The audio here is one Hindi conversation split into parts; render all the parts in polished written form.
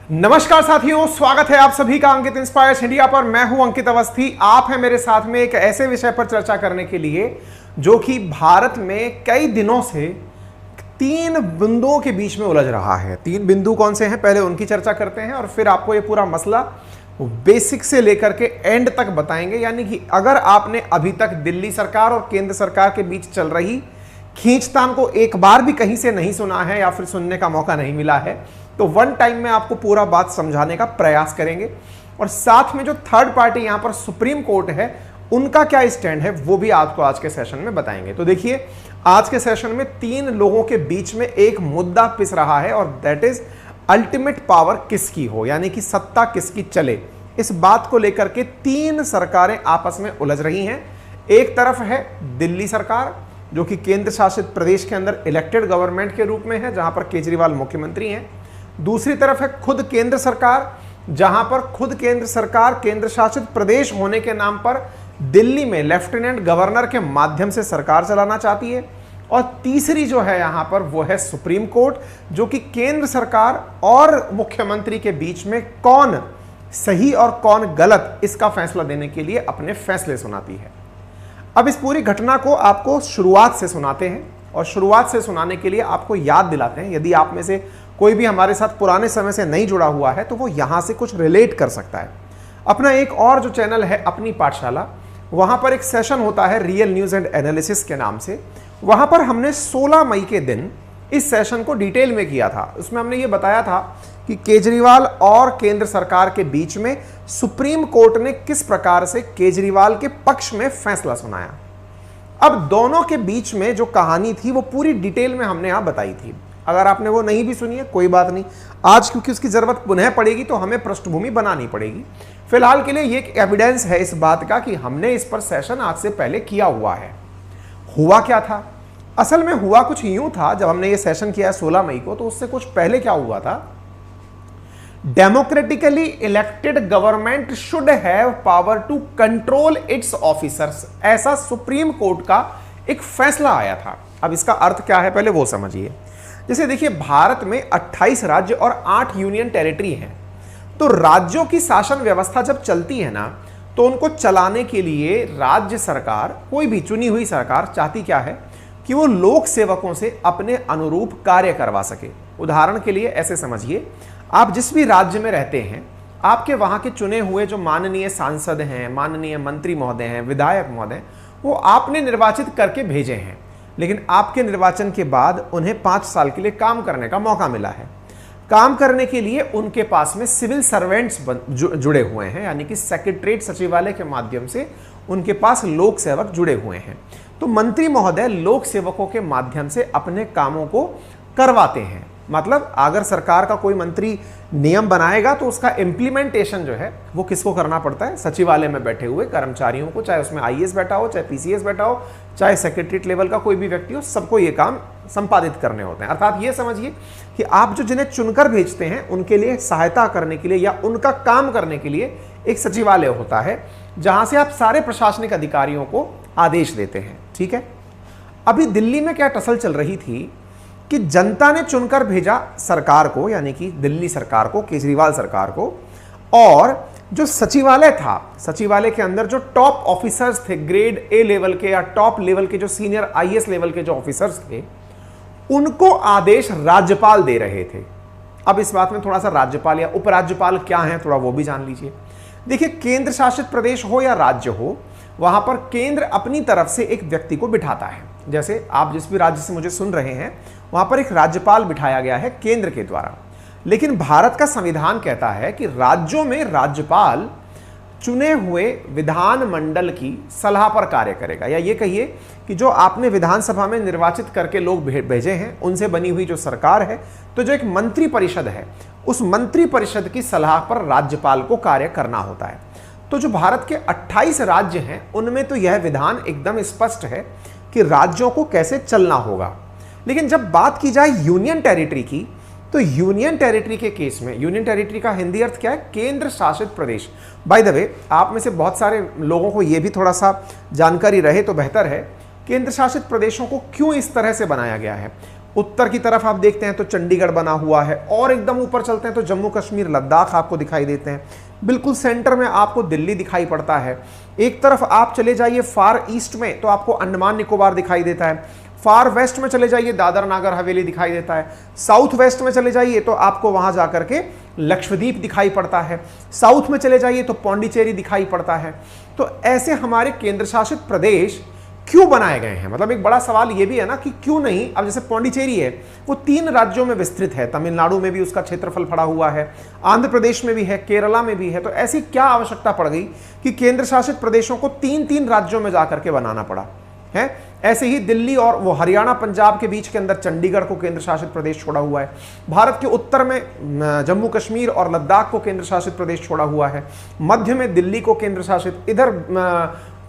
नमस्कार साथियों, स्वागत है आप सभी का अंकित इंस्पायर्स इंडिया पर। मैं हूं अंकित अवस्थी। आप हैं मेरे साथ में एक ऐसे विषय पर चर्चा करने के लिए जो कि भारत में कई दिनों से तीन बिंदुओं के बीच में उलझ रहा है। तीन बिंदु कौन से हैं, पहले उनकी चर्चा करते हैं और फिर आपको ये पूरा मसला बेसिक से लेकर के एंड तक बताएंगे। यानी कि अगर आपने अभी तक दिल्ली सरकार और केंद्र सरकार के बीच चल रही खींचतान को एक बार भी कहीं से नहीं सुना है या फिर सुनने का मौका नहीं मिला है, तो वन टाइम में आपको पूरा बात समझाने का प्रयास करेंगे। और साथ में जो थर्ड पार्टी यहां पर सुप्रीम कोर्ट है, उनका क्या स्टैंड है वो भी आपको आज के सेशन में बताएंगे। तो देखिए, आज के सेशन में तीन लोगों के बीच में एक मुद्दा पिस रहा है और दैट इज अल्टीमेट पावर किसकी हो, यानी कि सत्ता किसकी चले। इस बात को लेकर के तीन सरकारें आपस में उलझ रही हैं। एक तरफ है दिल्ली सरकार, जो कि केंद्र शासित प्रदेश के अंदर इलेक्टेड गवर्नमेंट के रूप में है, जहां पर केजरीवाल मुख्यमंत्री हैं। दूसरी तरफ है खुद केंद्र सरकार, जहां पर खुद केंद्र सरकार केंद्र शासित प्रदेश होने के नाम पर दिल्ली में लेफ्टिनेंट गवर्नर के माध्यम से सरकार चलाना चाहती है। और तीसरी जो है यहां पर वो है सुप्रीम कोर्ट, जो कि केंद्र सरकार और मुख्यमंत्री के बीच में कौन सही और कौन गलत इसका फैसला देने के लिए अपने फैसले सुनाती है। अब इस पूरी घटना को आपको शुरुआत से सुनाते हैं और शुरुआत से सुनाने के लिए आपको याद दिलाते हैं। यदि आप में से कोई भी हमारे साथ पुराने समय से नहीं जुड़ा हुआ है तो वो यहां से कुछ रिलेट कर सकता है। अपना एक और जो चैनल है अपनी पाठशाला, वहां पर एक सेशन होता है रियल न्यूज एंड एनालिसिस के नाम से। वहां पर हमने 16 मई के दिन इस सेशन को डिटेल में किया था। उसमें हमने ये बताया था कि केजरीवाल और केंद्र सरकार के बीच में सुप्रीम कोर्ट ने किस प्रकार से केजरीवाल के पक्ष में फैसला सुनाया। अब दोनों के बीच में जो कहानी थी वो पूरी डिटेल में हमने यहां बताई थी। अगर आपने वो नहीं भी सुनी है कोई बात नहीं, आज क्योंकि उसकी जरूरत पुनः पड़ेगी तो हमें पृष्ठभूमि बनानी पड़ेगी। फिलहाल के लिए ये एक एविडेंस है इस बात का कि हमने इस पर सेशन आज से पहले किया हुआ है। हुआ क्या था, असल में हुआ कुछ यूं था। जब हमने ये सेशन किया 16 मई को, तो उससे कुछ पहले क्या हुआ था, democratically elected government should have power to control its officers, ऐसा सुप्रीम कोर्ट का एक फैसला आया था। अब इसका अर्थ क्या है पहले वो समझिए। जैसे देखिए, भारत में 28 राज्य और 8 यूनियन टेरिटरी हैं। तो राज्यों की शासन व्यवस्था जब चलती है ना, तो उनको चलाने के लिए राज्य सरकार, कोई भी चुनी हुई सरकार चाहती क्या है कि वो लोक सेवकों से अपने अनुरूप कार्य करवा सके। उदाहरण के लिए ऐसे समझिए, आप जिस भी राज्य में रहते हैं, आपके वहां के चुने हुए जो माननीय सांसद हैं, माननीय मंत्री महोदय हैं, विधायक महोदय, वो आपने निर्वाचित करके भेजे हैं। लेकिन आपके निर्वाचन के बाद उन्हें 5 साल के लिए काम करने का मौका मिला है। काम करने के लिए उनके पास में सिविल सर्वेंट्स जुड़े हुए हैं, यानी कि सेक्रेटरीट सचिवालय के माध्यम से उनके पास लोक सेवक जुड़े हुए हैं। तो मंत्री महोदय लोक सेवकों के माध्यम से अपने कामों को करवाते हैं। मतलब अगर सरकार का कोई मंत्री नियम बनाएगा तो उसका इंप्लीमेंटेशन जो है वो किसको करना पड़ता है, सचिवालय में बैठे हुए कर्मचारियों को, चाहे उसमें आईएएस बैठा हो, चाहे पीसीएस बैठा हो, चाहे सेक्रेटरीट लेवल का कोई भी व्यक्ति हो, सबको ये काम संपादित करने होते हैं। अर्थात ये समझिए कि आप जो जिन्हें चुनकर भेजते हैं उनके लिए सहायता करने के लिए या उनका काम करने के लिए एक सचिवालय होता है, जहां से आप सारे प्रशासनिक अधिकारियों को आदेश देते हैं। ठीक है, अभी दिल्ली में क्या टसल चल रही थी कि जनता ने चुनकर भेजा सरकार को, यानी कि दिल्ली सरकार को, केजरीवाल सरकार को, और जो सचिवालय था, सचिवालय के अंदर जो टॉप ऑफिसर्स थे, ग्रेड ए लेवल के या टॉप लेवल के जो सीनियर आईएएस लेवल के जो ऑफिसर्स थे, उनको आदेश राज्यपाल दे रहे थे। अब इस बात में थोड़ा सा राज्यपाल या उपराज्यपाल क्या है, थोड़ा वो भी जान लीजिए। देखिए, केंद्र शासित प्रदेश हो या राज्य हो, वहां पर केंद्र अपनी तरफ से एक व्यक्ति को बिठाता है। जैसे आप जिस भी राज्य से मुझे सुन रहे हैं, वहां पर एक राज्यपाल बिठाया गया है केंद्र के द्वारा। लेकिन भारत का संविधान कहता है कि राज्यों में राज्यपाल चुने हुए विधानमंडल की सलाह पर कार्य करेगा, या ये कहिए कि जो आपने विधानसभा में निर्वाचित करके लोग भेजे हैं, उनसे बनी हुई जो सरकार है, तो जो एक मंत्री परिषद है, उस मंत्री परिषद की सलाह पर राज्यपाल को कार्य करना होता है। तो जो भारत के 28 राज्य हैं, उनमें तो यह विधान एकदम स्पष्ट है कि राज्यों को कैसे चलना होगा। लेकिन जब बात की जाए यूनियन टेरिटरी की, तो यूनियन टेरिटरी के केस में, यूनियन टेरिटरी का हिंदी अर्थ क्या है, केंद्र शासित प्रदेश। बाय द वे, आप में से बहुत सारे लोगों को यह भी थोड़ा सा जानकारी रहे तो बेहतर है, केंद्र शासित प्रदेशों को क्यों इस तरह से बनाया गया है। उत्तर की तरफ आप देखते हैं तो चंडीगढ़ बना हुआ है, और एकदम ऊपर चलते हैं तो जम्मू कश्मीर लद्दाख आपको दिखाई देते हैं। बिल्कुल सेंटर में आपको दिल्ली दिखाई पड़ता है। एक तरफ आप चले जाइए फार ईस्ट में तो आपको अंडमान निकोबार दिखाई देता है। फार वेस्ट में चले जाइए दादर नागर हवेली दिखाई देता है। साउथ वेस्ट में चले जाइए तो आपको वहां जाकर के लक्षद्वीप दिखाई पड़ता है। साउथ में चले जाइए तो पौंडीचेरी दिखाई पड़ता है। तो ऐसे हमारे केंद्र शासित प्रदेश क्यों बनाए गए हैं? मतलब एक बड़ा सवाल यह भी है ना कि क्यों नहीं। अब जैसे पौंडीचेरी है वो 3 राज्यों में विस्तृत है, तमिलनाडु में भी उसका क्षेत्रफल पड़ा हुआ है, आंध्र प्रदेश में भी है, केरला में भी है। तो ऐसी क्या आवश्यकता पड़ गई कि केंद्र शासित प्रदेशों को 3-3 राज्यों में जाकर के बनाना पड़ा है? ऐसे ही दिल्ली और वो हरियाणा पंजाब के बीच के अंदर चंडीगढ़ को केंद्र शासित प्रदेश छोड़ा हुआ है। भारत के उत्तर में जम्मू कश्मीर और लद्दाख को केंद्र शासित प्रदेश छोड़ा हुआ है। मध्य में दिल्ली को केंद्र शासित, इधर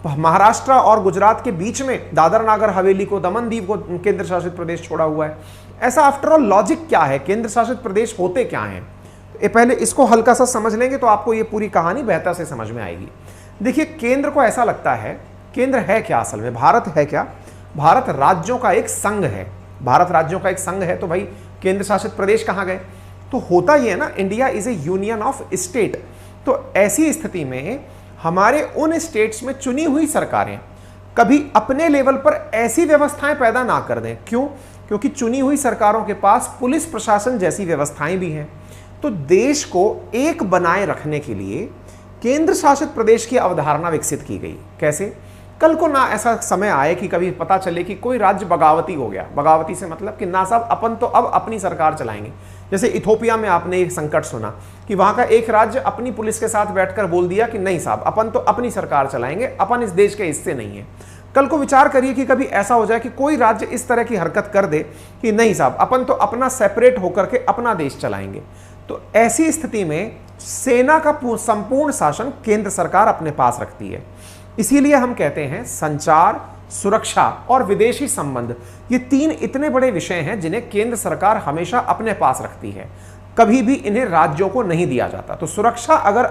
महाराष्ट्र और गुजरात के बीच में दादर नागर हवेली को, दमन दीव को केंद्र शासित प्रदेश छोड़ा हुआ है। ऐसा आफ्टर ऑल लॉजिक क्या है? केंद्र शासित प्रदेश होते क्या हैं? पहले इसको हल्का सा समझ लेंगे तो आपको ये पूरी कहानी बेहतर से समझ में आएगी। देखिए, केंद्र को ऐसा लगता है, केंद्र है क्या असल में? भारत है क्या? भारत राज्यों का एक संघ है। भारत राज्यों का एक संघ है तो भाई केंद्र शासित प्रदेश कहां गए? तो होता ही है ना, India is A union of state. तो ऐसी स्थिति में हमारे उन स्टेट्स में चुनी हुई सरकारें कभी अपने लेवल पर ऐसी व्यवस्थाएं पैदा ना कर दें। क्यों? क्योंकि चुनी हुई सरकारों के पास पुलिस प्रशासन जैसी व्यवस्थाएं भी हैं। तो देश को एक बनाए रखने के लिए केंद्र शासित प्रदेश की अवधारणा विकसित की गई। कैसे? कल को ना ऐसा समय आए कि कभी पता चले कि कोई राज्य बगावती हो गया। बगावती से मतलब कि ना साहब अपन तो अब अपनी सरकार चलाएंगे। जैसे इथोपिया में आपने एक संकट सुना कि वहां का एक राज्य अपनी पुलिस के साथ बैठकर बोल दिया कि नहीं साहब अपन तो अपनी सरकार चलाएंगे, अपन इस देश के हिस्से नहीं है। कल को विचार करिए कि कभी ऐसा हो जाए कि कोई राज्य इस तरह की हरकत कर दे कि नहीं साहब अपन तो अपना सेपरेट होकर के अपना देश चलाएंगे। तो ऐसी स्थिति में सेना का संपूर्ण शासन केंद्र सरकार अपने पास रखती है। इसीलिए हम कहते हैं संचार, सुरक्षा और विदेशी संबंध, ये 3 इतने बड़े विषय हैं जिन्हें केंद्र सरकार हमेशा अपने पास रखती है। कभी भी इन्हें राज्यों को नहीं दिया जाता। तो सुरक्षा अगर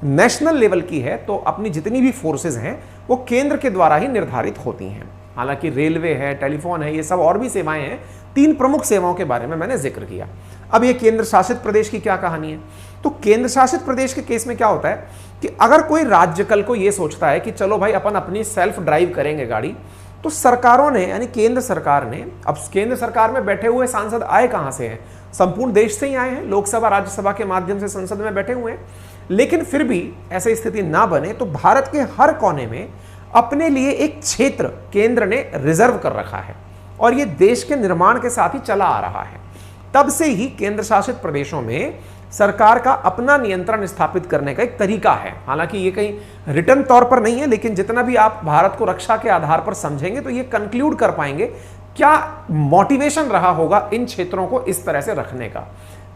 नेशनल लेवल की है तो अपनी जितनी भी फोर्सेस हैं वो केंद्र के द्वारा ही निर्धारित होती हैं। हालांकि रेलवे है, टेलीफोन है, ये सब और भी सेवाएं हैं। 3 प्रमुख सेवाओं के बारे में मैंने जिक्र किया। अब ये केंद्र शासित प्रदेश की क्या कहानी है? तो केंद्र शासित प्रदेश के केस में क्या होता है कि अगर कोई राज्य कल को ये सोचता है कि चलो भाई अपन अपनी सेल्फ ड्राइव करेंगे गाड़ी, तो सरकारों ने यानी केंद्र सरकार ने, अब केंद्र सरकार में बैठे हुए सांसद आए कहां से हैं? संपूर्ण देश से ही आए हैं, लोकसभा राज्यसभा के माध्यम से संसद में बैठे हुए हैं। लेकिन फिर भी ऐसी स्थिति ना बने तो भारत के हर कोने में अपने लिए एक क्षेत्र केंद्र ने रिजर्व कर रखा है और यह देश के निर्माण के साथ ही चला आ रहा है। तब से ही केंद्र शासित प्रदेशों में सरकार का अपना नियंत्रण स्थापित करने का एक तरीका है। हालांकि ये कहीं रिटर्न तौर पर नहीं है, लेकिन जितना भी आप भारत को रक्षा के आधार पर समझेंगे तो ये कंक्लूड कर पाएंगे क्या मोटिवेशन रहा होगा इन क्षेत्रों को इस तरह से रखने का।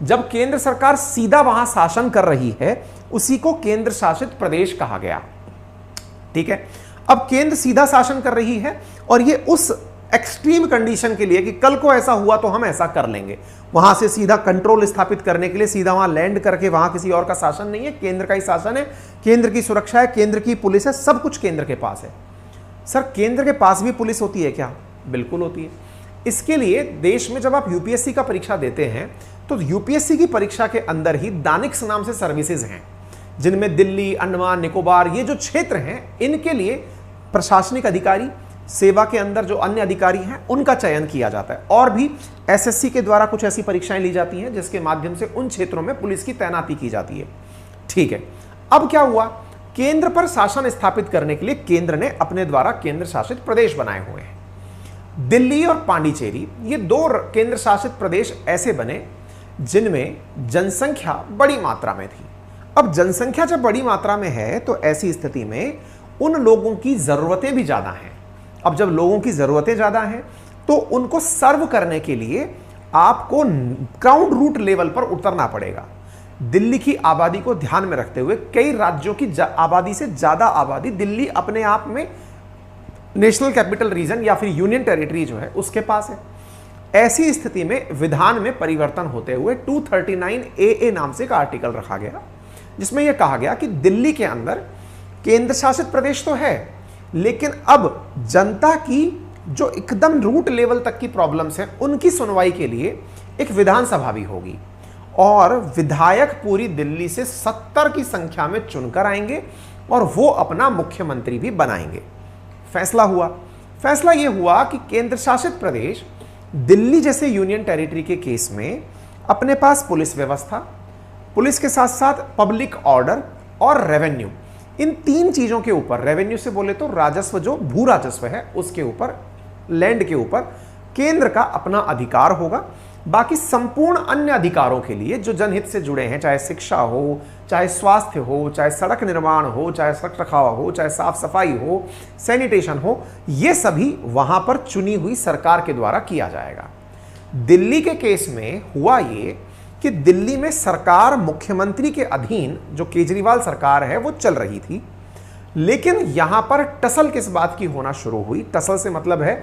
जब केंद्र सरकार सीधा वहां शासन कर रही है उसी को केंद्र शासित प्रदेश कहा गया। ठीक है, अब केंद्र सीधा शासन कर रही है और ये उस एक्सट्रीम कंडीशन के लिए कि कल को ऐसा हुआ तो हम ऐसा कर लेंगे, वहां से सीधा कंट्रोल स्थापित करने के लिए सीधा वहां लैंड करके, वहां किसी और का शासन नहीं है, केंद्र का ही शासन है, केंद्र की सुरक्षा है, केंद्र की पुलिस है, सब कुछ केंद्र के पास है। सर केंद्र के पास भी पुलिस होती है क्या? बिल्कुल होती है। इसके लिए देश में जब आप यूपीएससी का परीक्षा देते हैं तो यूपीएससी की परीक्षा के अंदर ही दानिक्स नाम से सर्विसेज हैं जिनमें दिल्ली, अंडमान निकोबार ये जो क्षेत्र हैं इनके लिए प्रशासनिक अधिकारी, सेवा के अंदर जो अन्य अधिकारी हैं उनका चयन किया जाता है। और भी एसएससी के द्वारा कुछ ऐसी परीक्षाएं ली जाती हैं जिसके माध्यम से उन क्षेत्रों में पुलिस की तैनाती की जाती है। ठीक है, अब क्या हुआ? केंद्र पर शासन स्थापित करने के लिए केंद्र ने अपने द्वारा केंद्र शासित प्रदेश बनाए हुए हैं। दिल्ली और पांडिचेरी ये 2 केंद्र शासित प्रदेश ऐसे बने जिनमें जनसंख्या बड़ी मात्रा में थी। अब जनसंख्या जब बड़ी मात्रा में है तो ऐसी स्थिति में उन लोगों की जरूरतें भी ज्यादा हैं। अब जब लोगों की जरूरतें ज्यादा हैं तो उनको सर्व करने के लिए आपको ग्राउंड रूट लेवल पर उतरना पड़ेगा। दिल्ली की आबादी को ध्यान में रखते हुए कई राज्यों की आबादी से ज्यादा आबादी दिल्ली अपने आप में नेशनल कैपिटल रीजन या फिर यूनियन टेरिटरी जो है उसके पास है। ऐसी स्थिति में विधान में परिवर्तन होते हुए 239 AA नाम से एक आर्टिकल रखा गया जिसमें यह कहा गया कि दिल्ली के अंदर केंद्र शासित प्रदेश तो है लेकिन अब जनता की जो एकदम रूट लेवल तक की प्रॉब्लम्स हैं उनकी सुनवाई के लिए एक विधानसभा भी होगी और विधायक पूरी दिल्ली से 70 की संख्या में चुनकर आएंगे और वो अपना मुख्यमंत्री भी बनाएंगे। फैसला हुआ। फैसला ये हुआ कि केंद्र शासित प्रदेश दिल्ली जैसे यूनियन टेरिटरी के केस में अपने पास पुलिस व्यवस्था, पुलिस के साथ साथ पब्लिक ऑर्डर और रेवेन्यू, इन तीन चीजों के ऊपर, रेवेन्यू से बोले तो राजस्व, जो भू राजस्व है उसके ऊपर, लैंड के ऊपर केंद्र का अपना अधिकार होगा। बाकी संपूर्ण अन्य अधिकारों के लिए जो जनहित से जुड़े हैं, चाहे शिक्षा हो, चाहे स्वास्थ्य हो, चाहे सड़क निर्माण हो, चाहे रख रखाव हो, चाहे साफ सफाई हो, सैनिटेशन हो, ये सभी वहां पर चुनी हुई सरकार के द्वारा किया जाएगा। दिल्ली के केस में हुआ ये कि दिल्ली में सरकार मुख्यमंत्री के अधीन, जो केजरीवाल सरकार है, वो चल रही थी, लेकिन यहां पर टसल किस बात की होना शुरू हुई। टसल से मतलब है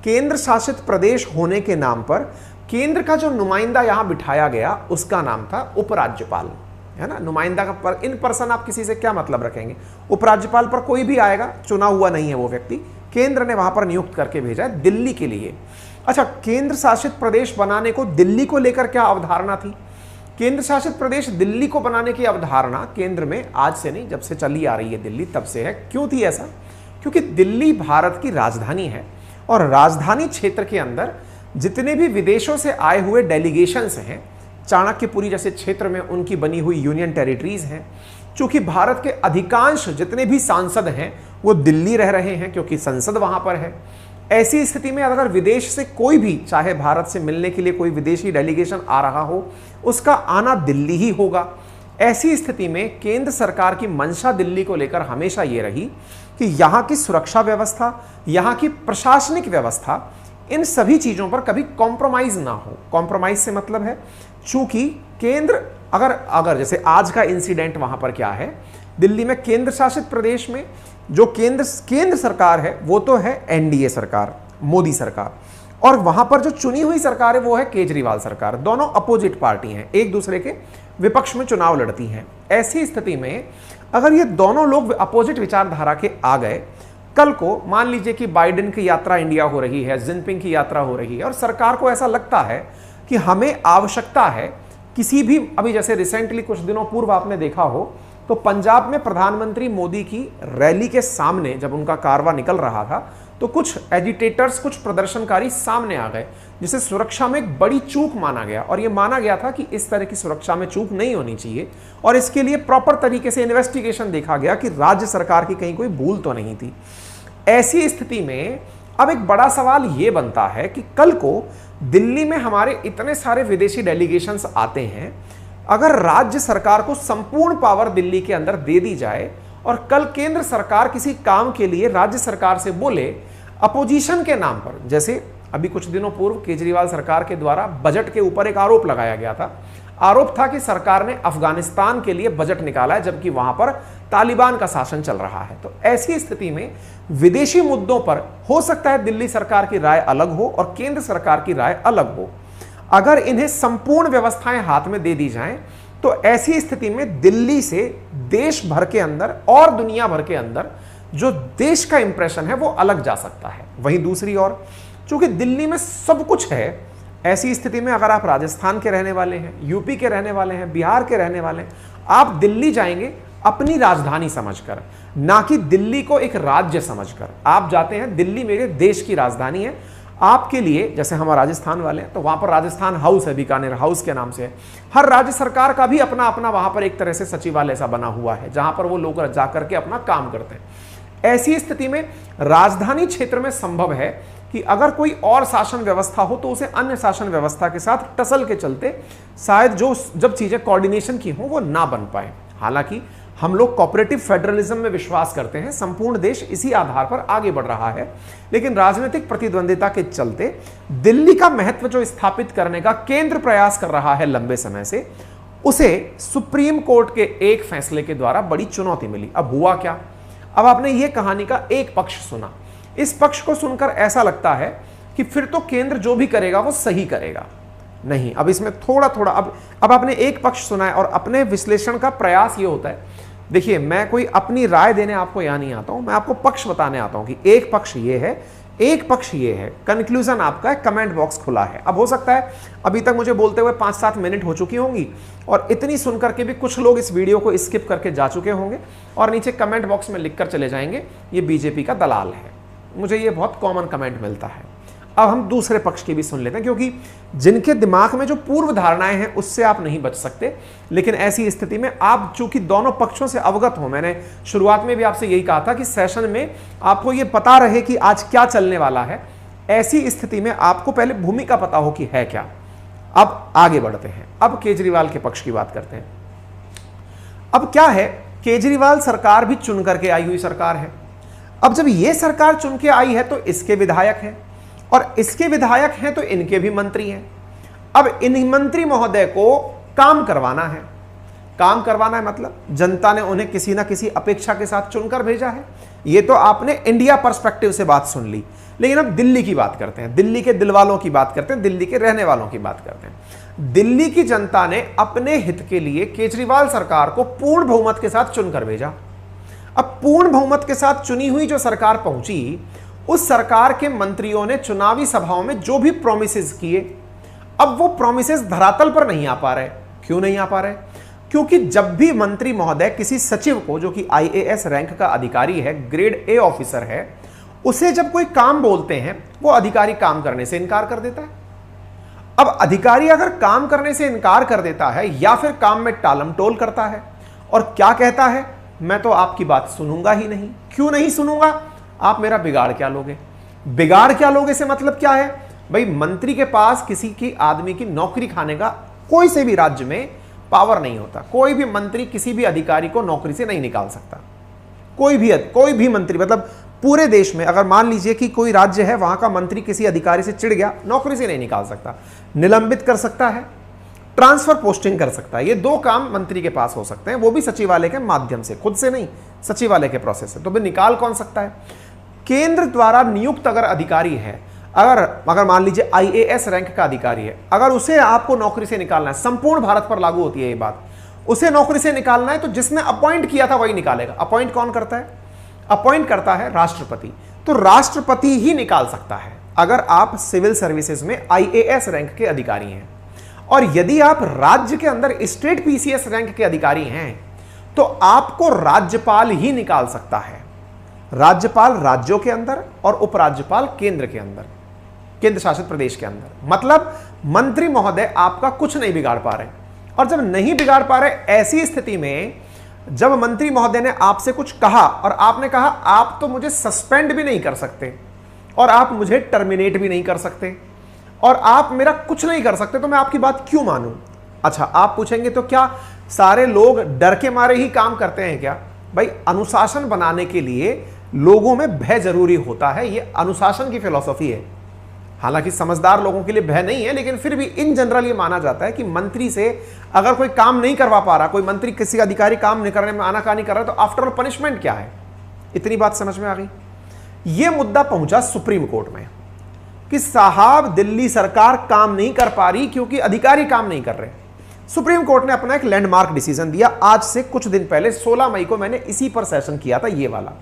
केंद्र शासित प्रदेश होने के नाम पर केंद्र का जो नुमाइंदा यहां बिठाया गया उसका नाम था उपराज्यपाल, है ना। नुमाइंदा का पर इन पर्सन आप किसी से क्या मतलब रखेंगे। उपराज्यपाल पर कोई भी आएगा, चुना हुआ नहीं है वो व्यक्ति, केंद्र ने वहां पर नियुक्त करके भेजा है दिल्ली के लिए। अच्छा, केंद्र शासित प्रदेश बनाने को दिल्ली को लेकर क्या अवधारणा थी। केंद्र शासित प्रदेश दिल्ली को बनाने की अवधारणा केंद्र में आज से नहीं, जब से चली आ रही है दिल्ली तब से है। क्यों थी ऐसा? क्योंकि दिल्ली भारत की राजधानी है और राजधानी क्षेत्र के अंदर जितने भी विदेशों से आए हुए डेलीगेशंस हैं, चाणक्यपुरी जैसे क्षेत्र में उनकी बनी हुई यूनियन टेरिटरीज हैं, चूंकि भारत के अधिकांश जितने भी सांसद हैं वो दिल्ली रह रहे हैं क्योंकि संसद वहां पर है। ऐसी स्थिति में अगर विदेश से कोई भी, चाहे भारत से मिलने के लिए कोई विदेशी डेलीगेशन आ रहा हो, उसका आना दिल्ली ही होगा। ऐसी स्थिति में केंद्र सरकार की मंशा दिल्ली को लेकर हमेशा ये रही कि यहाँ की सुरक्षा व्यवस्था, यहाँ की प्रशासनिक व्यवस्था, इन सभी चीजों पर कभी कॉम्प्रोमाइज ना हो। कॉम्प्रोमाइज से मतलब है, चूंकि केंद्र अगर जैसे आज का इंसिडेंट वहां पर क्या है, दिल्ली में केंद्र शासित प्रदेश में जो केंद्र सरकार है वो तो है एनडीए सरकार, मोदी सरकार, और वहां पर जो चुनी हुई सरकार है वो है केजरीवाल सरकार। दोनों अपोजिट पार्टी हैं, एक दूसरे के विपक्ष में चुनाव लड़ती हैं। ऐसी स्थिति में अगर ये दोनों लोग अपोजिट विचारधारा के आ गए, कल को मान लीजिए कि बाइडेन की यात्रा इंडिया हो रही है, जिनपिंग की यात्रा हो रही है और सरकार को ऐसा लगता है कि हमें आवश्यकता है किसी भी, अभी जैसे रिसेंटली कुछ दिनों पूर्व आपने देखा हो तो पंजाब में प्रधानमंत्री मोदी की रैली के सामने जब उनका कारवां निकल रहा था तो कुछ एजिटेटर्स, कुछ प्रदर्शनकारी सामने आ गए, जिसे सुरक्षा में एक बड़ी चूक माना गया और यह माना गया था कि इस तरह की सुरक्षा में चूक नहीं होनी चाहिए और इसके लिए प्रॉपर तरीके से इन्वेस्टिगेशन देखा गया कि राज्य सरकार की कहीं कोई भूल तो नहीं थी। ऐसी स्थिति में अब एक बड़ा सवाल यह बनता है कि कल को दिल्ली में हमारे इतने सारे विदेशी डेलीगेशंस आते हैं, अगर राज्य सरकार को संपूर्ण पावर दिल्ली के अंदर दे दी जाए और कल केंद्र सरकार किसी काम के लिए राज्य सरकार से बोले अपोजिशन के नाम पर, जैसे अभी कुछ दिनों पूर्व केजरीवाल सरकार के द्वारा बजट के ऊपर एक आरोप लगाया गया था। आरोप था कि सरकार ने अफगानिस्तान के लिए बजट निकाला है जबकि वहां पर तालिबान का शासन चल रहा है। तो ऐसी स्थिति में विदेशी मुद्दों पर हो सकता है दिल्ली सरकार की राय अलग हो और केंद्र सरकार की राय अलग हो। अगर इन्हें संपूर्ण व्यवस्थाएं हाथ में दे दी जाएं तो ऐसी स्थिति में दिल्ली से देश भर के अंदर और दुनिया भर के अंदर जो देश का इंप्रेशन है वो अलग जा सकता है। वहीं दूसरी ओर चूंकि दिल्ली में सब कुछ है, ऐसी स्थिति में अगर आप राजस्थान के रहने वाले हैं, यूपी के रहने वाले हैं, बिहार के रहने वाले हैं, आप दिल्ली जाएंगे अपनी राजधानी समझकर, ना कि दिल्ली को एक राज्य समझकर। आप जाते हैं दिल्ली मेरे देश की राजधानी है। आपके लिए, जैसे हम राजस्थान वाले हैं तो वहां पर राजस्थान हाउस है, बीकानेर हाउस के नाम से है। हर राज्य सरकार का भी अपना अपना वहां पर एक तरह से सचिवालय सा बना हुआ है जहां पर वो लोग जाकर के अपना काम करते हैं। ऐसी स्थिति में राजधानी क्षेत्र में संभव है कि अगर कोई और शासन व्यवस्था हो तो उसे अन्य शासन व्यवस्था के साथ टसल के चलते शायद जब चीजें कोऑर्डिनेशन की हो वो ना बन पाए। हालांकि हम लोग कोऑपरेटिव फेडरलिज्म में विश्वास करते हैं, संपूर्ण देश इसी आधार पर आगे बढ़ रहा है, लेकिन राजनीतिक प्रतिद्वंदिता के चलते दिल्ली का महत्व जो स्थापित करने का केंद्र प्रयास कर रहा है लंबे समय से, उसे सुप्रीम कोर्ट के एक फैसले के द्वारा बड़ी चुनौती मिली। अब हुआ क्या? अब आपने ये कहानी का एक पक्ष सुना, इस पक्ष को सुनकर ऐसा लगता है कि फिर तो केंद्र जो भी करेगा वो सही करेगा। नहीं, अब इसमें थोड़ा थोड़ा अब आपने एक पक्ष सुना है और अपने विश्लेषण का प्रयास ये होता है। देखिए, मैं कोई अपनी राय देने आपको यहां नहीं आता हूं, मैं आपको पक्ष बताने आता हूं कि एक पक्ष ये है एक पक्ष ये है, कंक्लूजन आपका है, कमेंट बॉक्स खुला है। अब हो सकता है अभी तक मुझे बोलते हुए 5-7 मिनट हो चुकी होंगी और इतनी सुनकर के भी कुछ लोग इस वीडियो को स्किप करके जा चुके होंगे और नीचे कमेंट बॉक्स में लिखकर चले जाएंगे ये बीजेपी का दलाल है। मुझे ये बहुत कॉमन कमेंट मिलता है। अब हम दूसरे पक्ष की भी सुन लेते हैं, क्योंकि जिनके दिमाग में जो पूर्व धारणाएं हैं उससे आप नहीं बच सकते। लेकिन ऐसी स्थिति में आप चूंकि दोनों पक्षों से अवगत हो, मैंने शुरुआत में भी आपसे यही कहा था कि सेशन में आपको ये पता रहे कि आज क्या चलने वाला है। ऐसी स्थिति में आपको पहले भूमिका पता हो कि है क्या। अब आगे बढ़ते हैं, अब केजरीवाल के पक्ष की बात करते हैं। अब क्या है, केजरीवाल सरकार भी चुन करके आई हुई सरकार है। अब जब ये सरकार चुन के आई है तो इसके विधायक हैं और इसके विधायक हैं तो इनके भी मंत्री हैं। अब इन मंत्री महोदय को काम करवाना है। काम करवाना है मतलब जनता ने उन्हें किसी ना किसी अपेक्षा के साथ चुनकर भेजा है। ये तो आपने इंडिया पर्सपेक्टिव से बात सुन ली, लेकिन अब दिल्ली की बात करते हैं, दिल्ली के दिल वालों की बात करते हैं, दिल्ली के रहने वालों की बात करते हैं। दिल्ली की जनता ने अपने हित के लिए केजरीवाल सरकार को पूर्ण बहुमत के साथ चुनकर भेजा। अब पूर्ण बहुमत के साथ चुनी हुई जो सरकार पहुंची, उस सरकार के मंत्रियों ने चुनावी सभाओं में जो भी प्रोमिसेस किए, अब वो प्रोमिसेस धरातल पर नहीं आ पा रहे। क्यों नहीं आ पा रहे? क्योंकि जब भी मंत्री महोदय किसी सचिव को, जो कि आईएएस रैंक का अधिकारी है, ग्रेड ए ऑफिसर है, उसे जब कोई काम बोलते हैं, वो अधिकारी काम करने से इनकार कर देता है। अब अधिकारी अगर काम करने से इनकार कर देता है या फिर काम में टालमटोल करता है और क्या कहता है, मैं तो आपकी बात सुनूंगा ही नहीं। क्यों नहीं सुनूंगा? आप मेरा बिगाड़ क्या लोगे? बिगाड़ क्या लोगे से मतलब क्या है भाई? मंत्री के पास किसी की आदमी की नौकरी खाने का कोई से भी राज्य में पावर नहीं होता। कोई भी मंत्री किसी भी अधिकारी को नौकरी से नहीं निकाल सकता। कोई भी मंत्री, मतलब पूरे देश में अगर मान लीजिए कि कोई राज्य है, वहां का मंत्री किसी अधिकारी से चिढ़ गया, नौकरी से नहीं निकाल सकता। निलंबित कर सकता है, ट्रांसफर पोस्टिंग कर सकता है। ये 2 काम मंत्री के पास हो सकते हैं, वो भी सचिवालय के माध्यम से, खुद से नहीं, सचिवालय के प्रोसेस से। तो भी निकाल कौन सकता है? केंद्र द्वारा नियुक्त अगर अधिकारी है, अगर मान लीजिए आईएएस रैंक का अधिकारी है, अगर उसे आपको नौकरी से निकालना है, संपूर्ण भारत पर लागू होती है ये बात, उसे नौकरी से निकालना है तो जिसने अपॉइंट किया था वही निकालेगा। अपॉइंट कौन करता है? अपॉइंट करता है राष्ट्रपति। तो राष्ट्रपति ही निकाल सकता है अगर आप सिविल सर्विसेज में आईएएस रैंक के अधिकारी हैं। और यदि आप राज्य के अंदर स्टेट पीसीएस रैंक के अधिकारी हैं तो आपको राज्यपाल ही निकाल सकता है। राज्यपाल राज्यों के अंदर और उपराज्यपाल केंद्र के अंदर, केंद्र शासित प्रदेश के अंदर। मतलब मंत्री महोदय आपका कुछ नहीं बिगाड़ पा रहे। और जब नहीं बिगाड़ पा रहे, ऐसी स्थिति में जब मंत्री महोदय ने आपसे कुछ कहा और आपने कहा आप तो मुझे सस्पेंड भी नहीं कर सकते और आप मुझे टर्मिनेट भी नहीं कर सकते और आप मेरा कुछ नहीं कर सकते, तो मैं आपकी बात क्यों मानूं? अच्छा, आप पूछेंगे तो क्या सारे लोग डर के मारे ही काम करते हैं क्या? भाई, अनुशासन बनाने के लिए लोगों में भय जरूरी होता है। ये अनुशासन की फिलॉसफी है। हालांकि समझदार लोगों के लिए भय नहीं है, लेकिन फिर भी इन जनरल ये माना जाता है कि मंत्री से अगर कोई काम नहीं करवा पा रहा, कोई मंत्री किसी अधिकारी काम नहीं करने में आनाकानी कर रहा है, तो आफ्टर ऑल पनिशमेंट क्या है? इतनी बात समझ में आ गई। यह मुद्दा पहुंचा सुप्रीम कोर्ट में कि साहब दिल्ली सरकार काम नहीं कर पा रही क्योंकि अधिकारी काम नहीं कर रहे। सुप्रीम कोर्ट ने अपना एक लैंडमार्क डिसीजन दिया। आज से कुछ दिन पहले 16 मई को मैंने इसी पर सेशन किया था, ये वाला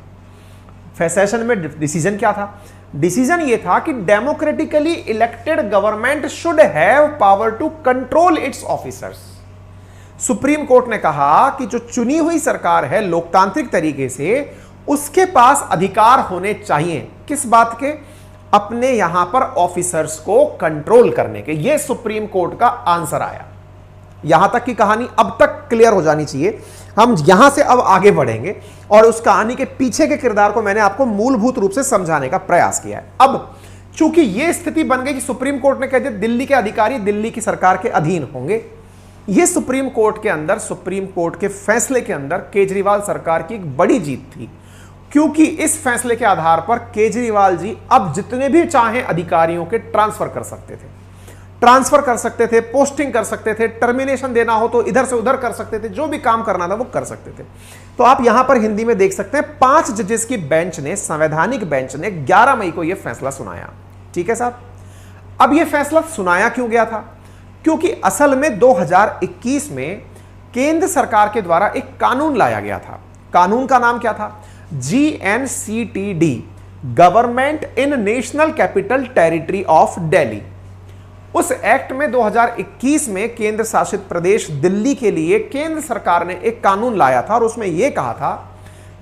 सेशन में डिसीजन क्या था? डिसीजन ये था कि democratically elected government should have power to control its officers. Supreme court ने कहा कि जो चुनी हुई सरकार है लोकतांत्रिक तरीके से, उसके पास अधिकार होने चाहिए। किस बात के? अपने यहां पर ऑफिसर्स को कंट्रोल करने के। यह सुप्रीम कोर्ट का आंसर आया। यहां तक की कहानी अब तक क्लियर हो जानी चाहिए। हम यहां से अब आगे बढ़ेंगे और उस कहानी के पीछे के किरदार को मैंने आपको मूलभूत रूप से समझाने का प्रयास किया है। अब चूंकि यह स्थिति बन गई कि सुप्रीम कोर्ट ने कह दिया दिल्ली के अधिकारी दिल्ली की सरकार के अधीन होंगे, यह सुप्रीम कोर्ट के अंदर, सुप्रीम कोर्ट के फैसले के अंदर केजरीवाल सरकार की एक बड़ी जीत थी। क्योंकि इस फैसले के आधार पर केजरीवाल जी अब जितने भी चाहें अधिकारियों के ट्रांसफर कर सकते थे, पोस्टिंग कर सकते थे, टर्मिनेशन देना हो तो इधर से उधर कर सकते थे, जो भी काम करना था वो कर सकते थे। तो आप यहां पर हिंदी में देख सकते हैं 5 जजेस की बेंच ने, संवैधानिक बेंच ने 11 मई को यह फैसला सुनाया। ठीक है साहब। अब यह फैसला सुनाया क्यों गया था? क्योंकि असल में 2021 में केंद्र सरकार के द्वारा एक कानून लाया गया था। कानून का नाम क्या था? GNCTD, government in national capital territory of Delhi. उस एक्ट में 2021 में केंद्र शासित प्रदेश दिल्ली के लिए केंद्र सरकार ने एक कानून लाया था और उसमें यह कहा था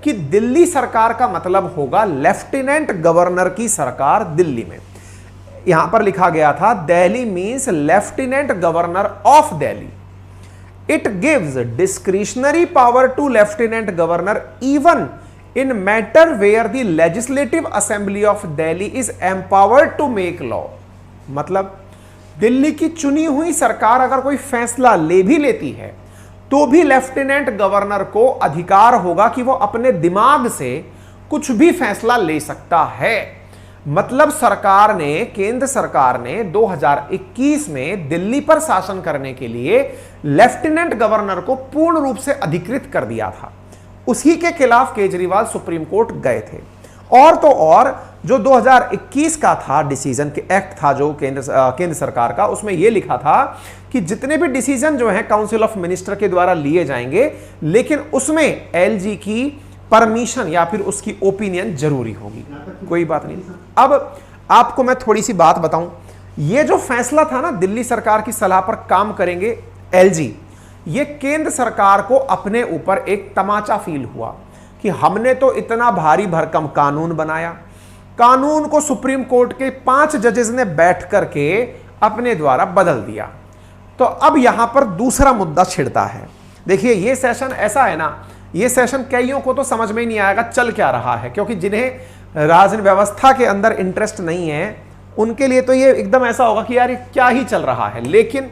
कि दिल्ली सरकार का मतलब होगा लेफ्टिनेंट गवर्नर की सरकार दिल्ली में। यहां पर लिखा गया था Delhi means lieutenant governor of Delhi. It gives discretionary power to lieutenant governor even in matter where the legislative assembly of Delhi is empowered to make law. मतलब दिल्ली की चुनी हुई सरकार अगर कोई फैसला ले भी लेती है तो भी लेफ्टिनेंट गवर्नर को अधिकार होगा कि वो अपने दिमाग से कुछ भी फैसला ले सकता है। मतलब सरकार ने, केंद्र सरकार ने 2021 में दिल्ली पर शासन करने के लिए लेफ्टिनेंट गवर्नर को पूर्ण रूप से अधिकृत कर दिया था। उसी के खिलाफ केजरीवाल सुप्रीम कोर्ट गए थे। और तो और जो 2021 का था डिसीजन के एक्ट था जो केंद्र सरकार का, उसमें यह लिखा था कि जितने भी डिसीजन जो है काउंसिल ऑफ मिनिस्टर के द्वारा लिए जाएंगे, लेकिन उसमें एलजी की परमिशन या फिर उसकी ओपिनियन जरूरी होगी। कोई बात नहीं। अब आपको मैं थोड़ी सी बात बताऊं, यह जो फैसला था ना दिल्ली सरकार की सलाह पर काम करेंगे एलजी, ये केंद्र सरकार को अपने ऊपर एक तमाचा फील हुआ कि हमने तो इतना भारी भरकम कानून बनाया, कानून को सुप्रीम कोर्ट के 5 जजेस ने बैठ करके अपने द्वारा बदल दिया। तो अब यहां पर दूसरा मुद्दा छिड़ता है। देखिए ये सेशन ऐसा है ना, ये सेशन कईयों को तो समझ में ही नहीं आएगा चल क्या रहा है, क्योंकि जिन्हें राजनीति व्यवस्था के अंदर इंटरेस्ट नहीं है उनके लिए तो ये एकदम ऐसा होगा कि यार ये क्या ही चल रहा है। लेकिन